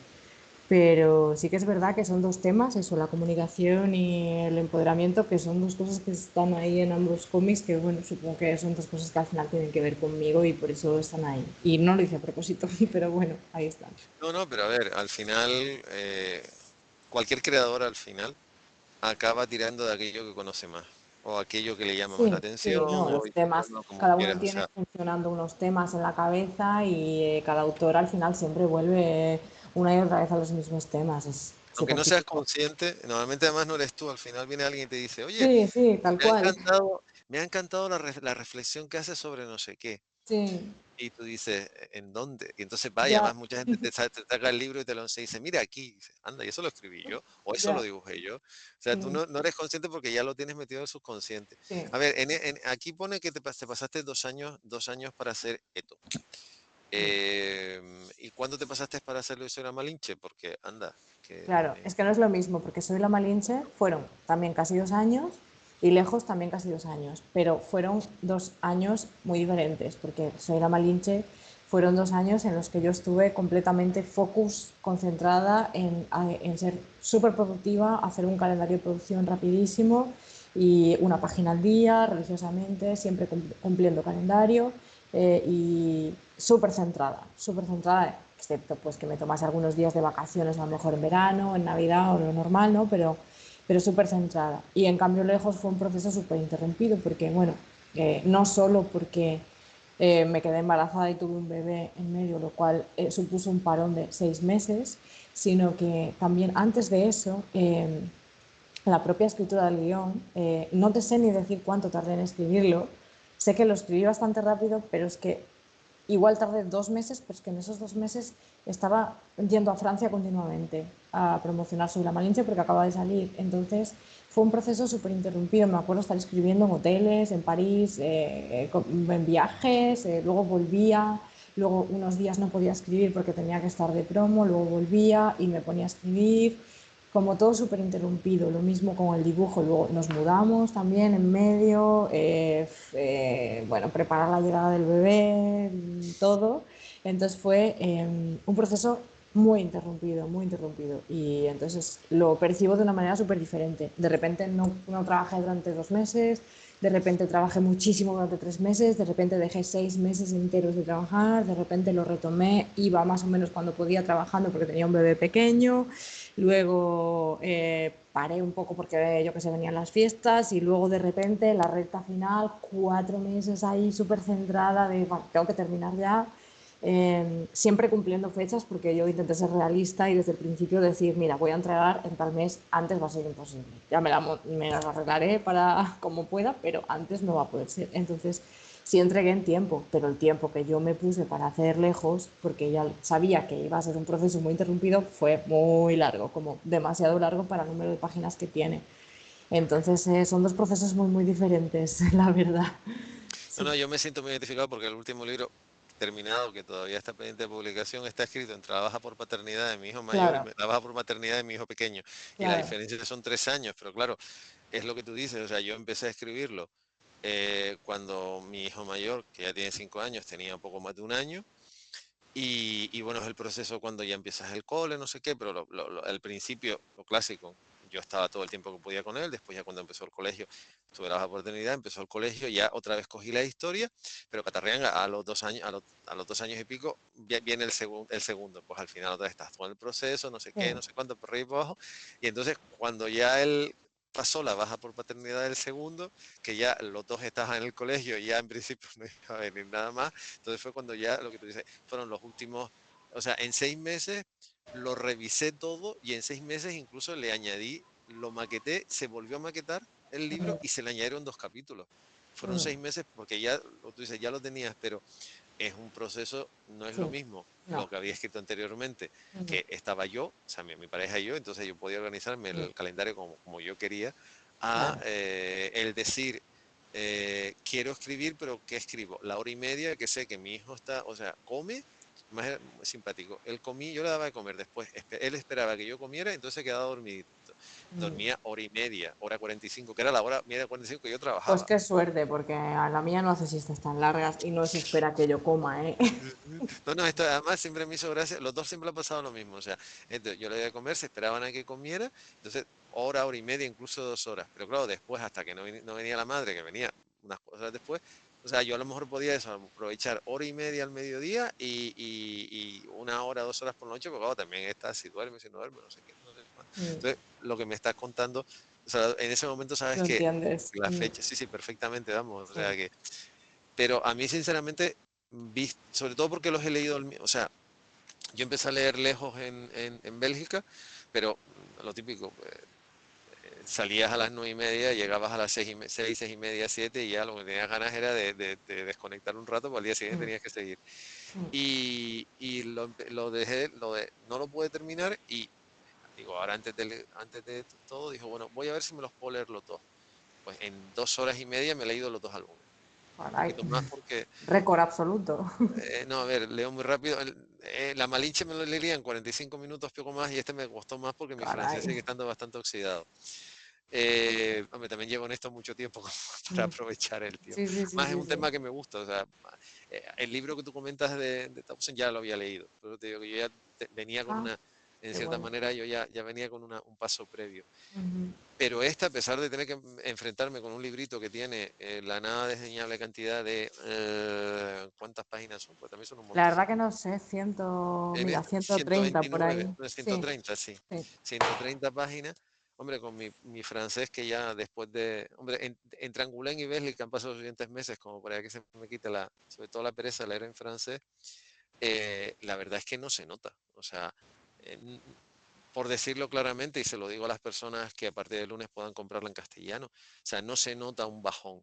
Pero sí que es verdad que son dos temas, eso, la comunicación y el empoderamiento, que son dos cosas que están ahí en ambos cómics, que bueno, supongo que son dos cosas que al final tienen que ver conmigo y por eso están ahí. Y no lo hice a propósito, pero bueno, ahí están. No, no, pero a ver, al final, cualquier creador al final acaba tirando de aquello que conoce más, o aquello que le llama más la Sí, atención, sí, no, o los temas, llámalo como cada uno quieras. O tiene sea, funcionando unos temas en la cabeza y cada autor al final siempre vuelve una y otra vez a los mismos temas, es aunque súper no seas típico. consciente, normalmente además no eres tú, al final viene alguien y te dice, oye, Sí, sí, tal me ha cual. encantado, me ha encantado la reflexión que haces sobre no sé qué. Sí, Y tú dices, ¿en dónde? Y entonces vaya, ya, además mucha gente te saca el libro y te lo enseña y dice, mira aquí, y dice, anda, y eso lo escribí yo, o eso lo ya. dibujé yo. O sea, tú Mm, no eres consciente porque ya lo tienes metido en el subconsciente. sí. A ver, aquí pone que te pasaste 2 años para hacer esto. ¿Y cuándo te pasaste para hacerlo y era Malinche? Porque anda, que Claro, es que no es lo mismo, porque Soy la Malinche fueron también casi 2 años y Lejos también casi 2 años, pero fueron 2 años muy diferentes, porque Soy la Malinche fueron 2 años en los que yo estuve completamente focus, concentrada en ser súper productiva, hacer un calendario de producción rapidísimo y una página al día, religiosamente, siempre cumpliendo calendario y súper centrada, excepto pues que me tomase algunos días de vacaciones, a lo mejor en verano, en Navidad o lo normal, ¿no? Pero súper centrada. Y en cambio Lejos fue un proceso súper interrumpido, porque bueno, no solo porque me quedé embarazada y tuve un bebé en medio, lo cual supuso un parón de 6 meses, sino que también antes de eso, la propia escritura del guión, no te sé ni decir cuánto tardé en escribirlo, sé que lo escribí bastante rápido, pero es que igual tardé 2 meses, pero es que en esos 2 meses estaba yendo a Francia continuamente a promocionar Sobre la Malinche porque acaba de salir. Entonces fue un proceso súper interrumpido. Me acuerdo estar escribiendo en hoteles, en París, en viajes, luego volvía, luego unos días no podía escribir porque tenía que estar de promo, luego volvía y me ponía a escribir como todo súper interrumpido, lo mismo con el dibujo, luego nos mudamos también en medio, bueno, preparar la llegada del bebé, todo, entonces fue un proceso muy interrumpido y entonces lo percibo de una manera súper diferente. De repente no trabajé durante 2 meses, de repente trabajé muchísimo durante 3 meses, de repente dejé 6 meses enteros de trabajar, de repente lo retomé, iba más o menos cuando podía trabajando porque tenía un bebé pequeño. Luego paré un poco porque yo que sé, venían las fiestas y luego de repente la recta final, 4 meses ahí súper centrada de, bueno, tengo que terminar ya, siempre cumpliendo fechas porque yo intenté ser realista y desde el principio decir, mira, voy a entregar en tal mes, antes va a ser imposible. Ya me las arreglaré para como pueda, pero antes no va a poder ser. Entonces sí entregué en tiempo, pero el tiempo que yo me puse para hacer Lejos, porque ya sabía que iba a ser un proceso muy interrumpido, fue muy largo, como demasiado largo para el número de páginas que tiene. Entonces son dos procesos muy diferentes, la verdad. no, Sí, no, yo me siento muy identificado porque el último libro terminado, que todavía está pendiente de publicación, está escrito entre la baja por paternidad de mi hijo mayor y claro, la baja por maternidad de mi hijo pequeño. Y la claro. diferencia son 3 años, pero claro, es lo que tú dices, o sea, yo empecé a escribirlo cuando mi hijo mayor, que ya tiene 5 años, tenía poco más de un año. Y bueno, es el proceso cuando ya empiezas el cole, no sé qué, pero al principio, lo clásico, yo estaba todo el tiempo que podía con él, después ya cuando empezó el colegio, tuve la oportunidad, empezó el colegio, ya otra vez cogí la historia, pero Catarrián a los 2 años, a los 2 años y pico, viene el segundo, pues al final otra vez estás todo en el proceso, no sé qué, Sí. no sé cuánto, por arriba y por abajo, y entonces cuando ya él pasó la baja por paternidad del segundo, que ya los dos estaban en el colegio y ya en principio no iba a venir nada más, entonces fue cuando ya lo que tú dices, fueron los últimos, o sea, en 6 meses lo revisé todo y en 6 meses incluso le añadí, lo maqueté, se volvió a maquetar el libro y se le añadieron 2 capítulos. Fueron Mm, 6 meses porque ya, lo tú dices, ya lo tenías, pero es un proceso, no es lo sí, mismo no. lo que había escrito anteriormente, Mm, que estaba yo, o sea, mi pareja y yo, entonces yo podía organizarme mm, el calendario como yo quería, a claro. el decir, quiero escribir, pero ¿qué escribo? La hora y media que sé que mi hijo está, o sea, come, más era muy simpático. Él comí, yo le daba de comer después, él esperaba que yo comiera, entonces quedaba dormidito. Mm. Dormía hora y media, hora 45, que era la hora media 45 que yo Pues trabajaba. qué suerte, porque a la mía no hace siestas tan largas y no se espera que yo coma, ¿eh? No, no, esto además siempre me hizo gracia, los dos siempre ha pasado lo mismo, o sea, entonces yo le iba a comer, se esperaban a que comiera, entonces hora, hora y media, incluso 2 horas, pero claro, después hasta que no venía la madre, que venía unas cosas después, o sea, yo a lo mejor podía eso, aprovechar hora y media al mediodía y 1 hora, 2 horas por la noche, porque claro, también está, si duerme, si no duerme, no sé qué, no sé cuánto. Mm. Entonces, lo que me estás contando, o sea, en ese momento sabes ¿Lo que entiendes? la fecha, sí, sí, perfectamente, vamos, o sea Sí. que pero a mí, sinceramente, sobre todo porque los he leído, o sea, yo empecé a leer lejos en Bélgica, pero lo típico, salías a las 9:30, llegabas a las 6, 6:30, 7, y ya lo que tenías ganas era de desconectar un rato, porque al día siguiente Mm, tenías que seguir. mm. Y lo dejé, no lo pude terminar, y digo, ahora antes de todo, dijo, bueno, voy a ver si me los puedo leer los dos. Pues en 2 horas y media me he leído los dos álbumes. Un Caray. poquito más porque Récord absoluto. no, a ver, leo muy rápido. La Malinche me lo leería en 45 minutos, poco más, y este me costó más porque mi francés Caray. sigue estando bastante oxidado. Hombre, también llevo en esto mucho tiempo como para Mm. aprovechar el tiempo. Sí, sí, sí, Más es sí, un sí. tema que me gusta, o sea, el libro que tú comentas de Thompson ya lo había leído, pero te digo que yo ya venía con Ah, una, en qué cierta bueno. manera, yo ya venía con un paso previo. Ujú. Pero esta, a pesar de tener que enfrentarme con un librito que tiene la nada desdeñable cantidad de... ¿cuántas páginas son? Pues también son un La montón. verdad que no sé, En mira, este, 130 por 129, ahí. no, Sí, 130, sí. sí. 130 páginas. Hombre, con mi francés que ya después de... Hombre, entre Angoulême y Bélgica han pasado los siguientes meses como para que se me quite sobre todo la pereza de leer en francés. La verdad es que no se nota. O sea, eh, por decirlo claramente, y se lo digo a las personas que a partir del lunes puedan comprarla en castellano, o sea, no se nota un bajón,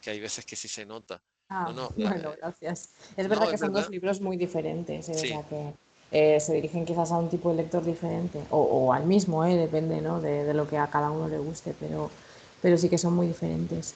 que hay veces que sí se nota. Ah, No, no, bueno, gracias. Es verdad no, que es son dos verdad. libros muy diferentes, o Sí, sea que se dirigen quizás a un tipo de lector diferente, o al mismo, depende, ¿no? De lo que a cada uno le guste, pero sí que son muy diferentes.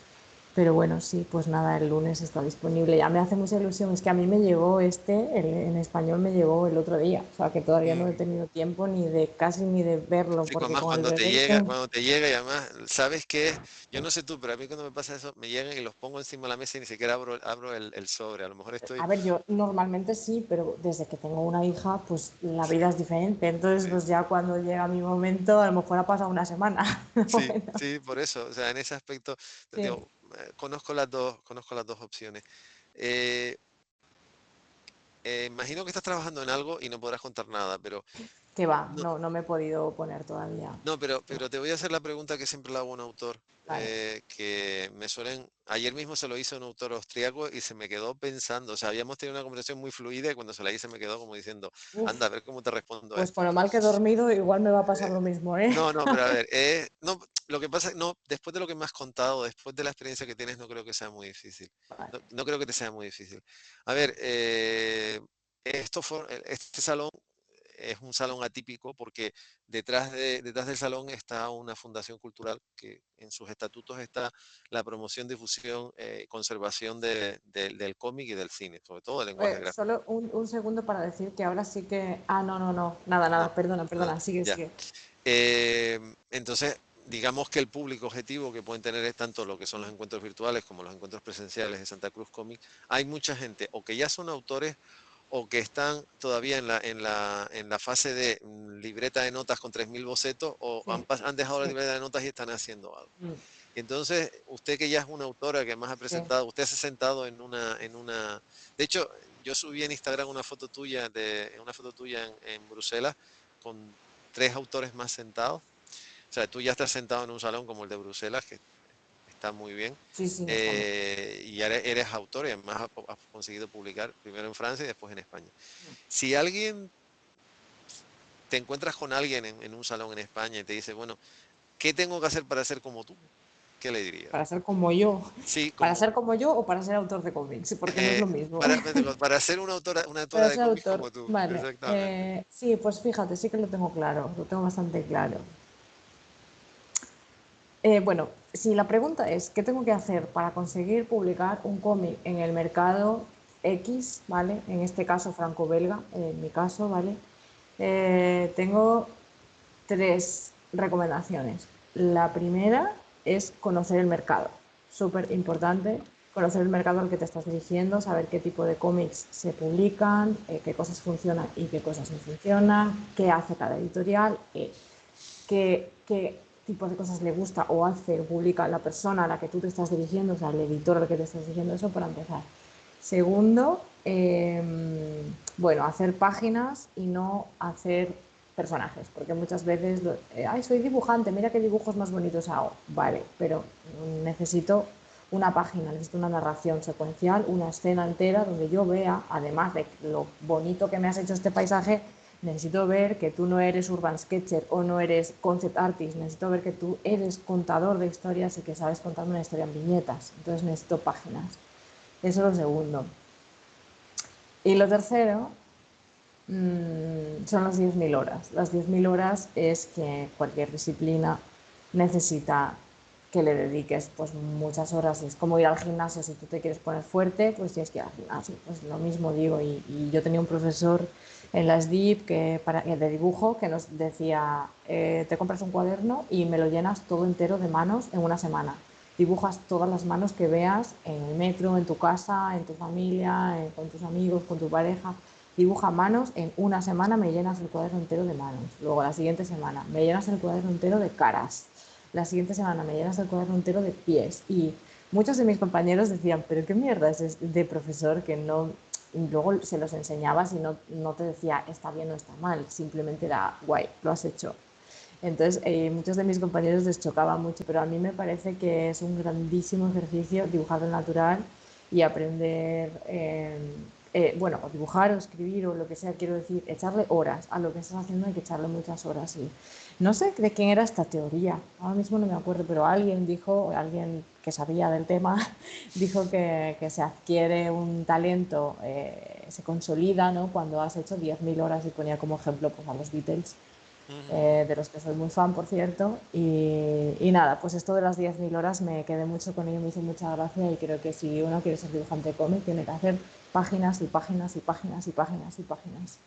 Pero bueno, sí, pues nada, el lunes está disponible. Ya me hace mucha ilusión. Es que a mí me llegó en español me llegó el otro día. O sea que todavía no he mm, tenido tiempo ni de casi ni de verlo, sí, porque además con el bebé que tengo. cuando te llega y además, ¿sabes qué es? Yo no sé tú, pero a mí cuando me pasa eso, me llegan y los pongo encima de la mesa y ni siquiera abro el sobre. A lo mejor estoy... A ver, yo normalmente sí, pero desde que tengo una hija, pues la vida es diferente. Entonces, Sí, pues ya cuando llega mi momento, a lo mejor ha pasado una semana. sí, Bueno, sí, por eso. O sea, en ese aspecto, te sí. digo, conozco las dos opciones. Eh, imagino que estás trabajando en algo y no podrás contar nada, pero Que va, no, no me he podido poner todavía. no, pero, Que va. pero te voy a hacer la pregunta que siempre le hago a un autor, Vale. que ayer mismo se lo hizo un autor austriaco y se me quedó pensando, o sea, habíamos tenido una conversación muy fluida y cuando se la hice me quedó como diciendo, anda, Uf, a ver cómo te respondo a pues esto. con lo mal que he dormido, igual me va a pasar lo mismo, ¿eh? No, no, pero a ver, no, lo que pasa, no, después de lo que me has contado, después de la experiencia que tienes, no creo que sea muy difícil. Vale. No creo que te sea muy difícil. A ver, este salón es un salón atípico porque detrás del salón está una fundación cultural que en sus estatutos está la promoción, difusión, conservación del cómic y del cine, sobre todo del lenguaje gráfico. Solo un segundo para decir que ahora sí que. Ah, no, no, no. Nada, No, nada, perdona, nada, perdona. Sigue, ya. sigue. Entonces, digamos que el público objetivo que pueden tener es tanto lo que son los encuentros virtuales como los encuentros presenciales de Santa Cruz Comic. Hay mucha gente o que ya son autores o que están todavía en la fase de libreta de notas con 3.000 bocetos o Sí, han dejado la sí. libreta de notas y están haciendo algo. Mm, Entonces, usted que ya es una autora que más ha sí. presentado, usted se ha sentado en una... De hecho, yo subí en Instagram una foto tuya en Bruselas con 3 autores más sentados. O sea, tú ya estás sentado en un salón como el de Bruselas, que está muy bien, Sí, sí, está muy. y eres autor y además has conseguido publicar primero en Francia y después en España. Si te encuentras con alguien en un salón en España y te dice, bueno, ¿qué tengo que hacer para ser como tú? ¿Qué le dirías? Para ser como yo. Sí, Para ser como yo o para ser autor de cómics, porque no es eh, lo mismo. para ser una autora Para de ser cómics autor. como tú, Vale. exactamente. Sí, pues fíjate, sí que lo tengo claro. Lo tengo bastante claro. Bueno, si la pregunta es ¿qué tengo que hacer para conseguir publicar un cómic en el mercado X, ¿vale? En este caso franco-belga, en mi caso, ¿vale? Tengo tres recomendaciones. La primera es conocer el mercado. Súper importante conocer el mercado al que te estás dirigiendo, saber qué tipo de cómics se publican, qué cosas funcionan y qué cosas no funcionan, qué hace cada editorial, qué tipo de cosas le gusta o hace o publica la persona a la que tú te estás dirigiendo, o sea, el editor al que te estás dirigiendo, eso para empezar. Segundo, bueno, hacer páginas y no hacer personajes, porque muchas veces, ay, soy dibujante, mira qué dibujos más bonitos hago. Vale, pero necesito una página, necesito una narración secuencial, una escena entera donde yo vea, además de lo bonito que me has hecho este paisaje, necesito ver que tú no eres urban sketcher o no eres concept artist, necesito ver que tú eres contador de historias y que sabes contarme una historia en viñetas. Entonces necesito páginas. Eso es lo segundo. Y lo tercero son las 10.000 horas. Las 10.000 horas es que cualquier disciplina necesita que le dediques pues muchas horas. Es como ir al gimnasio, si tú te quieres poner fuerte, pues tienes que ir al gimnasio. Pues lo mismo digo. Y yo tenía un profesor en la SDIP de dibujo que nos decía, te compras un cuaderno y me lo llenas todo entero de manos en una semana. Dibujas todas las manos que veas en el metro, en tu casa, en tu familia, con tus amigos, con tu pareja. Dibuja manos, en una semana me llenas el cuaderno entero de manos. Luego la siguiente semana me llenas el cuaderno entero de caras. La siguiente semana me llenas el cuaderno entero de pies. Y muchos de mis compañeros decían, pero qué mierda es de profesor que no... Y luego se los enseñabas y no te decía está bien o está mal, simplemente era guay, lo has hecho. Entonces, muchos de mis compañeros les chocaba mucho, pero a mí me parece que es un grandísimo ejercicio dibujar el natural y aprender, bueno, o dibujar o escribir o lo que sea, quiero decir, echarle horas a lo que estás haciendo, hay que echarle muchas horas. Y no sé de quién era esta teoría, ahora mismo no me acuerdo, pero alguien dijo, alguien que sabía del tema, dijo que se adquiere un talento, se consolida, ¿no? Cuando has hecho 10.000 horas y ponía como ejemplo pues, a los Beatles, Ujú. de los que soy muy fan, por cierto. Y nada, pues esto de las 10.000 horas me quedé mucho con ello, me hizo mucha gracia y creo que si uno quiere ser dibujante de cómic tiene que hacer páginas y páginas y páginas y páginas y páginas.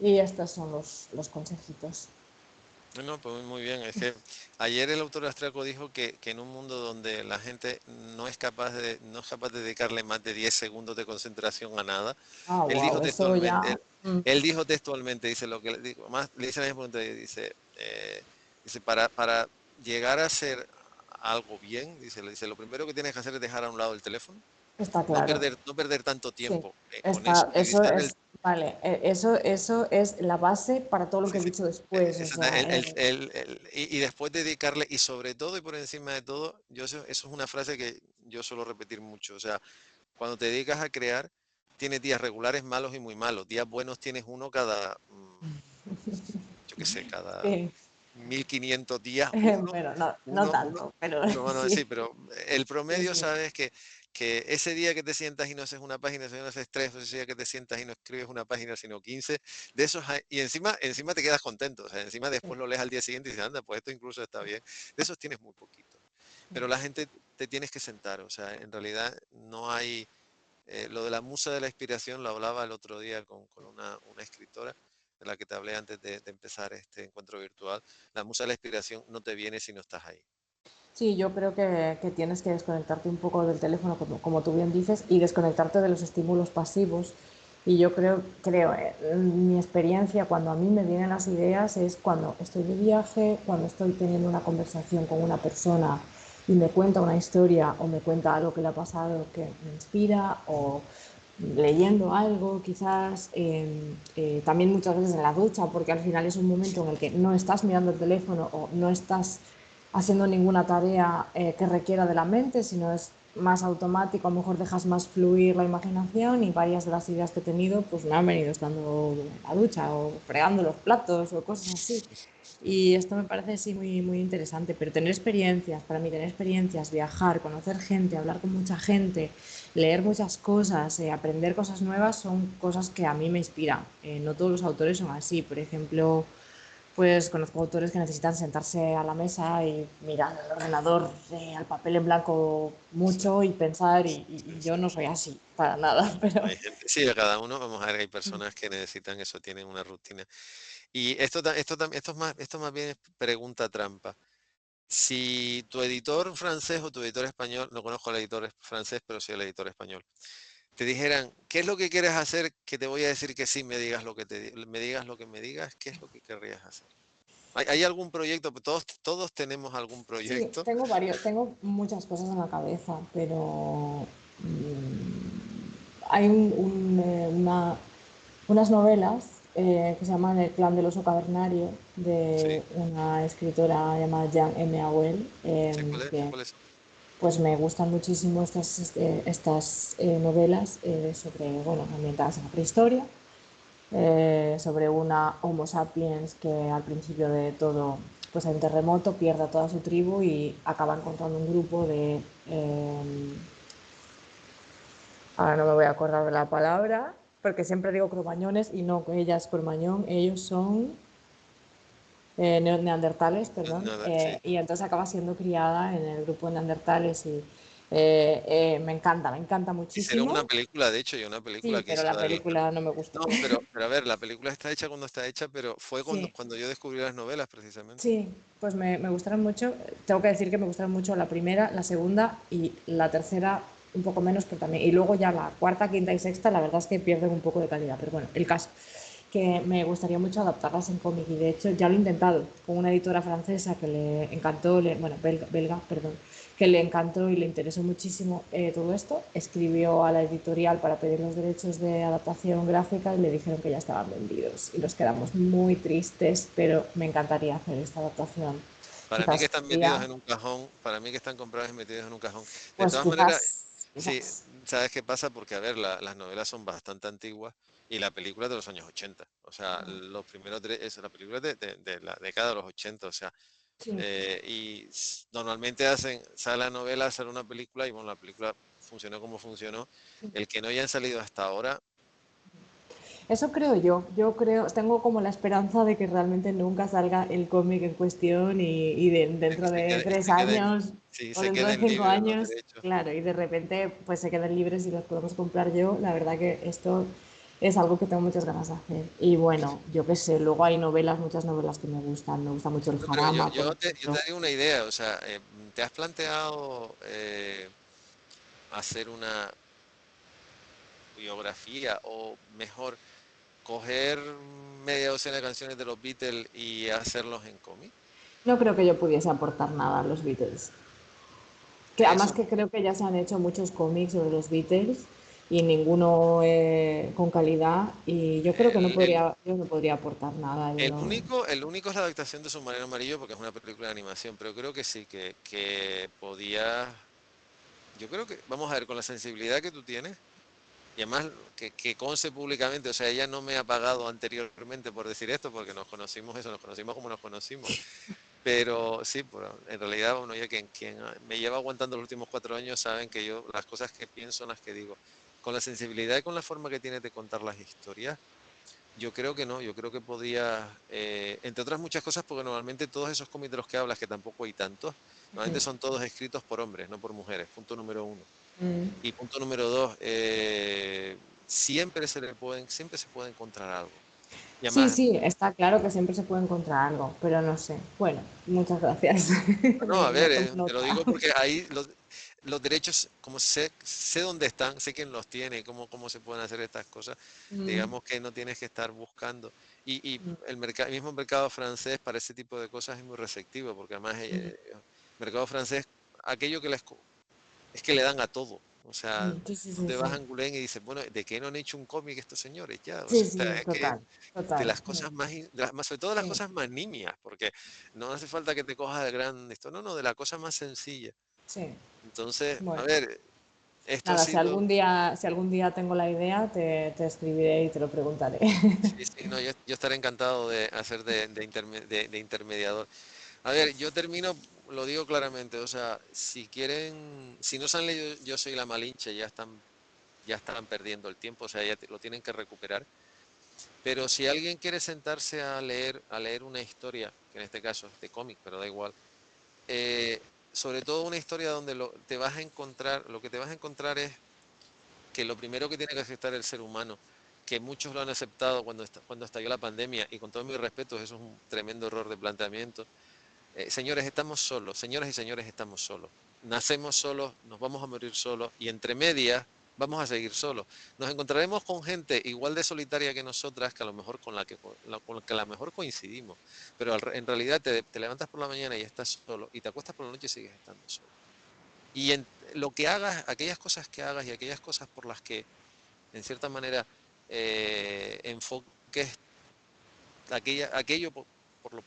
Y estos son los consejitos. No, pues muy bien. Es que ayer el autor austriaco dijo que en un mundo donde la gente no es capaz de dedicarle más de 10 segundos de concentración a nada, Ah, él dijo wow, eso textualmente, ya. él dijo textualmente, dice lo que le digo, más le dice a la misma pregunta, dice para llegar a hacer algo bien, dice, lo primero que tienes que hacer es dejar a un lado el teléfono, Está claro. no perder tanto Sí, tiempo con está, eso. Y eso dice, es, vale, eso es la base para todo lo que sí, he sí. dicho después. O Exacta, sea, y después dedicarle, y sobre todo y por encima de todo, eso es una frase que yo suelo repetir mucho. O sea, cuando te dedicas a crear, tienes días regulares malos y muy malos. Días buenos tienes uno cada, yo qué sé, cada sí. 1500 días, uno, Bueno, no, no uno, uno, tanto, pero uno, bueno, sí, sí, pero el sí, promedio, sí. sabes que ese día que te sientas y no haces una página, sino haces tres, o ese día que te sientas y no escribes una página, sino 15, de esos y encima te quedas contento, o sea, encima después lo lees al día siguiente y dices, anda, pues esto incluso está bien. De esos tienes muy poquito. Pero la gente te tienes que sentar, o sea, en realidad no hay, lo de la musa de la inspiración lo hablaba el otro día con una escritora de la que te hablé antes de empezar este encuentro virtual. La musa de la inspiración no te viene si no estás ahí. Sí, yo creo que tienes que desconectarte un poco del teléfono, como tú bien dices, y desconectarte de los estímulos pasivos. Y yo creo, mi experiencia cuando a mí me vienen las ideas es cuando estoy de viaje, cuando estoy teniendo una conversación con una persona y me cuenta una historia o me cuenta algo que le ha pasado que me inspira, o leyendo algo, quizás también muchas veces en la ducha, porque al final es un momento en el que no estás mirando el teléfono o no estás haciendo ninguna tarea que requiera de la mente, sino es más automático, a lo mejor dejas más fluir la imaginación y varias de las ideas que he tenido pues me han venido estando en la ducha o fregando los platos o cosas así. Y esto me parece sí muy, muy interesante, pero tener experiencias, para mí tener experiencias, viajar, conocer gente, hablar con mucha gente, leer muchas cosas, aprender cosas nuevas son cosas que a mí me inspiran. No todos los autores son así, por ejemplo, pues conozco autores que necesitan sentarse a la mesa y mirar al ordenador, al papel en blanco Sí, mucho y pensar, y sí, yo sí. no soy así, para nada, pero Hay gente, sí, a cada uno, vamos a ver, hay personas que necesitan eso, tienen una rutina. Y esto más bien es pregunta trampa. Si tu editor francés o tu editor español, no conozco al editor francés, pero sí al editor español, te dijeran, ¿qué es lo que quieres hacer? Que te voy a decir que sí, me digas lo que me digas lo que me digas, ¿qué es lo que querrías hacer? ¿Hay algún proyecto? Pues todos tenemos algún sí, proyecto. tengo muchas cosas en la cabeza, pero hay unas novelas que se llaman El clan del oso cavernario, Sí, de una escritora llamada Jean M. Auel, sé que cuáles son. pues me gustan muchísimo estas novelas sobre, bueno, ambientadas en la prehistoria, sobre una Homo sapiens que al principio de todo, pues hay un terremoto, pierde a toda su tribu y acaba encontrando un grupo ahora no me voy a acordar de la palabra, porque siempre digo cromañones y no, ella es cromañón, ellos son neandertales, perdón, Nada, sí. y entonces acaba siendo criada en el grupo de neandertales y me encanta Hicieron una muchísimo. película, de hecho, y una película Sí, que pero hizo la película no me gustó. No, pero a ver, la película está hecha cuando está hecha, pero fue Sí, cuando yo descubrí las novelas, precisamente. sí, pues me gustaron mucho. Tengo que decir que me gustaron mucho la primera, la segunda y la tercera un poco menos, pero también. Y luego ya la cuarta, quinta y sexta, la verdad es que pierden un poco de calidad. Pero bueno, el caso, que me gustaría mucho adaptarlas en cómic y de hecho ya lo he intentado con una editora francesa que le encantó, bueno, belga, perdón, que le encantó y le interesó muchísimo todo esto. Escribió a la editorial para pedir los derechos de adaptación gráfica y le dijeron que ya estaban vendidos y nos quedamos muy tristes, pero me encantaría hacer esta adaptación. Para mí que Quizás están un metidos día, en un cajón, para mí que están comprados y metidos en un cajón. De pues todas maneras, quizás, sí, quizás. ¿sabes qué pasa? Porque, a ver, las novelas son bastante antiguas y la película es de los años 80. O sea, los primeros tres, la película es de la década de los 80. O sea, Sí. normalmente sale la novela, sale una película y bueno, la película funcionó como funcionó. El que no hayan salido hasta ahora, Eso creo yo. Yo creo, tengo como la esperanza de que realmente nunca salga el cómic en cuestión de que dentro de tres se queden, años sí, o se dentro de queden cinco libres los años, derechos. claro, y de repente pues se queden libres y los podemos comprar yo. La verdad que esto es algo que tengo muchas ganas de hacer. Y bueno, yo qué sé, luego hay novelas, muchas novelas que me gustan. Me gusta mucho el No, pero Jarama, por yo te ejemplo. daría una idea, o sea, ¿te has planteado hacer una biografía o mejor coger media docena de canciones de los Beatles y hacerlos en cómic? No creo que yo pudiese aportar nada a los Beatles. Que además Eso, que creo que ya se han hecho muchos cómics sobre los Beatles y ninguno con calidad y yo creo que el, el, yo no podría aportar nada. Yo... el único es la adaptación de Submarino Amarillo porque es una película de animación, pero creo que sí, que podía, yo creo que, vamos a ver, con la sensibilidad que tú tienes, y además que conste públicamente, o sea, ella no me ha pagado anteriormente por decir esto, porque nos conocimos eso, nos conocimos como nos conocimos. Pero sí, pero en realidad, bueno, ya quien me lleva aguantando los últimos 4 años saben que yo las cosas que pienso son las que digo. Con la sensibilidad y con la forma que tienes de contar las historias, yo creo que no, yo creo que podía, entre otras muchas cosas, porque normalmente todos esos cómics de los que hablas, que tampoco hay tantos, normalmente son todos escritos por hombres, no por mujeres, punto número uno. Mm. Y punto número dos, siempre se puede encontrar algo. Y Sí, además, sí, está claro que siempre se puede encontrar algo, pero no sé. Bueno, muchas gracias. no, a ver, Tomo te lo nota. digo porque ahí los derechos, como sé dónde están, sé quién los tiene, cómo se pueden hacer estas cosas, Mm, digamos que no tienes que estar buscando. Y el mismo mercado francés para ese tipo de cosas es muy receptivo, porque además mm, el mercado francés, aquello es que le dan a todo. O sea, sí, sí, tú sí, te vas sí. a Angoulême y dices, bueno, ¿de qué no han hecho un cómic estos señores ya? O Sí, sea, sí, es que total, de total. las cosas sobre todo de las Sí, cosas más nimias, porque no hace falta que te cojas el gran esto, no, de la cosa más sencilla. sí. Entonces, a Bueno. ver, esto ha Nada, sido, si algún día tengo la idea, te escribiré y te lo preguntaré. sí, sí, no, yo estaré encantado de hacer de intermediador. A ver, yo termino, lo digo claramente, o sea, si quieren, si no se han leído Yo soy la Malinche, ya están perdiendo el tiempo, o sea, lo tienen que recuperar. Pero si alguien quiere sentarse a leer una historia, que en este caso es de cómic, pero da igual, eh, sobre todo una historia donde te vas a encontrar, lo que te vas a encontrar es que lo primero que tiene que aceptar el ser humano, que muchos lo han aceptado cuando estalló la pandemia, y con todo mi respeto, eso es un tremendo error de planteamiento. Señores, estamos solos, señoras y señores, estamos solos. Nacemos solos, nos vamos a morir solos, y entre medias vamos a seguir solos. Nos encontraremos con gente igual de solitaria que nosotras, que a lo mejor con la que a lo mejor coincidimos, pero en realidad te levantas por la mañana y estás solo, y te acuestas por la noche y sigues estando solo. Y en lo que hagas, aquellas cosas que hagas y aquellas cosas por las que, en cierta manera, enfoques aquello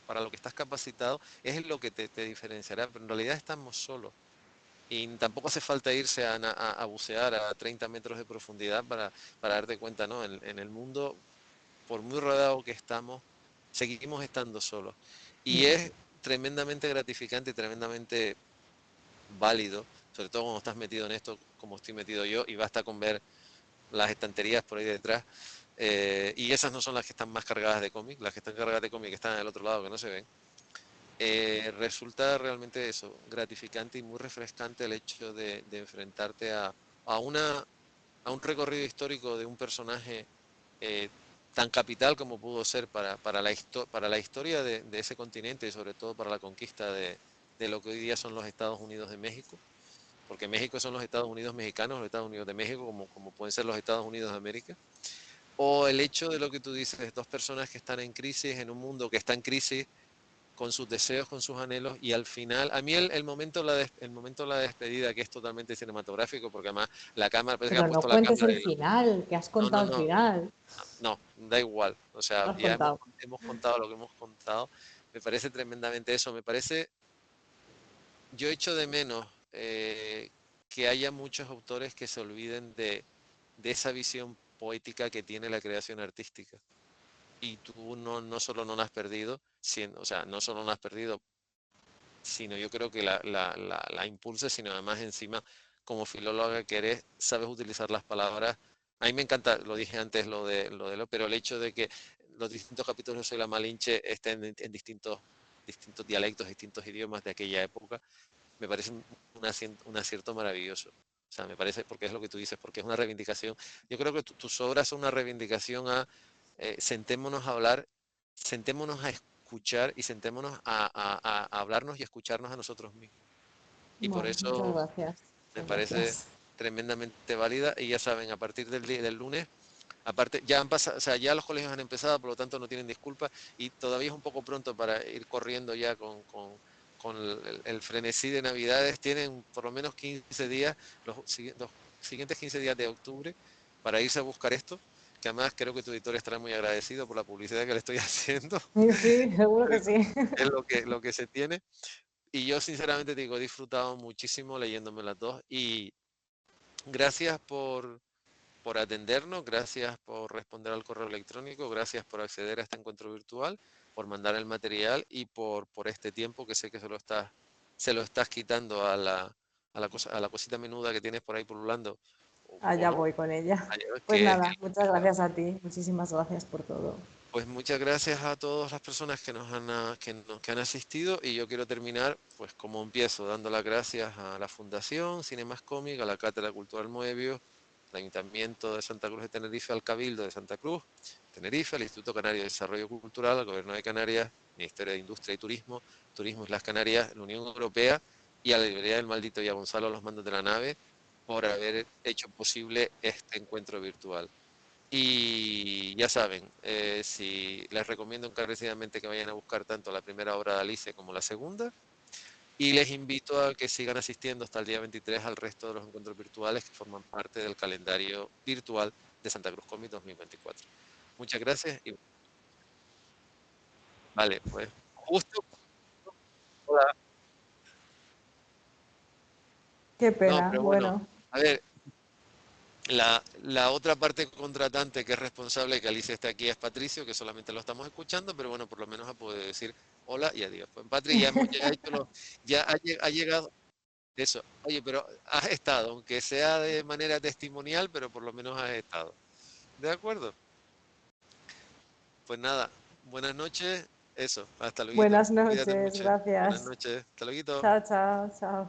para lo que estás capacitado, es lo que te diferenciará, pero en realidad estamos solos. Y tampoco hace falta irse a bucear a 30 metros de profundidad para darte cuenta, ¿no? En el mundo, por muy rodeado que estamos, seguimos estando solos. Y Ya. es tremendamente gratificante y tremendamente válido, sobre todo cuando estás metido en esto como estoy metido yo, y basta con ver las estanterías por ahí detrás. Y esas no son las que están más cargadas de cómic, las que están cargadas de cómic están al otro lado que no se ven. Resulta realmente eso, gratificante y muy refrescante el hecho de enfrentarte a, una, a un recorrido histórico de un personaje eh, tan capital como pudo ser para la historia de ese continente, y sobre todo para la conquista de lo que hoy día son los Estados Unidos de México, porque México son los Estados Unidos mexicanos, los Estados Unidos de México, como pueden ser los Estados Unidos de América. O el hecho de lo que tú dices, dos personas que están en crisis, en un mundo que está en crisis, con sus deseos, con sus anhelos, y al final, a mí el momento de la despedida, que es totalmente cinematográfico, porque además la cámara, parece que Pero han no puesto la cuentes cámara el y final, que has no, no, contado el no, final. no, da igual, o Lo sea, has ya hemos, contado. hemos contado lo que hemos contado, me parece tremendamente eso, me parece, yo echo de menos que haya muchos autores que se olviden de esa visión poética que tiene la creación artística. Y tú no solo no la has perdido, o sea, no solo no la has perdido, sino yo creo que la impulsa, sino además encima, como filóloga que eres, sabes utilizar las palabras. A mí me encanta, lo dije antes, pero el hecho de que los distintos capítulos de Soy la Malinche estén en distintos dialectos, distintos idiomas de aquella época, me parece un acierto maravilloso. O sea, me parece, porque es lo que tú dices, porque es una reivindicación. Yo creo que tus obras son una reivindicación a sentémonos a hablar, sentémonos a escuchar y sentémonos a hablarnos y escucharnos a nosotros mismos. Y por Bueno, muchas eso gracias. me Muchas parece gracias. tremendamente válida. Y ya saben, a partir del lunes, aparte, ya han pasado, o sea, ya los colegios han empezado, por lo tanto no tienen disculpas, y todavía es un poco pronto para ir corriendo ya con el frenesí de Navidades. Tienen por lo menos 15 días, los siguientes 15 días de octubre, para irse a buscar esto, que además creo que tu editor estará muy agradecido por la publicidad que le estoy haciendo. Sí, sí, seguro que Es sí. es lo que se tiene. Y yo sinceramente te digo, he disfrutado muchísimo leyéndome las dos, y gracias por atendernos, gracias por responder al correo electrónico, gracias por acceder a este encuentro virtual, por mandar el material y por este tiempo que sé que se lo estás quitando a la cosita menuda que tienes por ahí pululando, o Allá no, voy con ella. Pues que es nada, muchas gracias a ti. Muchísimas gracias por todo. pues muchas gracias a todas las personas que han asistido, y yo quiero terminar pues como empiezo, dando las gracias a la Fundación Cinemas Cómic, a la Cátedra Cultural Moebius, al Ayuntamiento de Santa Cruz de Tenerife, al Cabildo de Santa Cruz, Tenerife, al Instituto Canario de Desarrollo Cultural, al Gobierno de Canarias, Ministerio de Industria y Turismo, Turismo Islas Canarias, la Unión Europea, y a la librería del Maldito y a Gonzalo a los mandos de la nave, por haber hecho posible este encuentro virtual. Y ya saben, si les recomiendo encarecidamente que vayan a buscar tanto la primera obra de Alice como la segunda, y les invito a que sigan asistiendo hasta el día 23 al resto de los encuentros virtuales que forman parte del calendario virtual de Santa Cruz Comic 2024. Muchas gracias y vale, pues justo, hola. Qué No, pena. pero bueno, Bueno, a ver, la otra parte contratante que es responsable de que Alicia esté aquí es Patricio, que solamente lo estamos escuchando, pero bueno, por lo menos ha podido decir hola y adiós. Pues Patri, ya ha hecho ha llegado eso. Oye, pero has estado, aunque sea de manera testimonial, pero por lo menos has estado. ¿De acuerdo? Pues nada, buenas noches. Eso, hasta luego. Buenas Cuídate noches, mucho. Buenas gracias. noches. Hasta luego. Chao, chao, chao.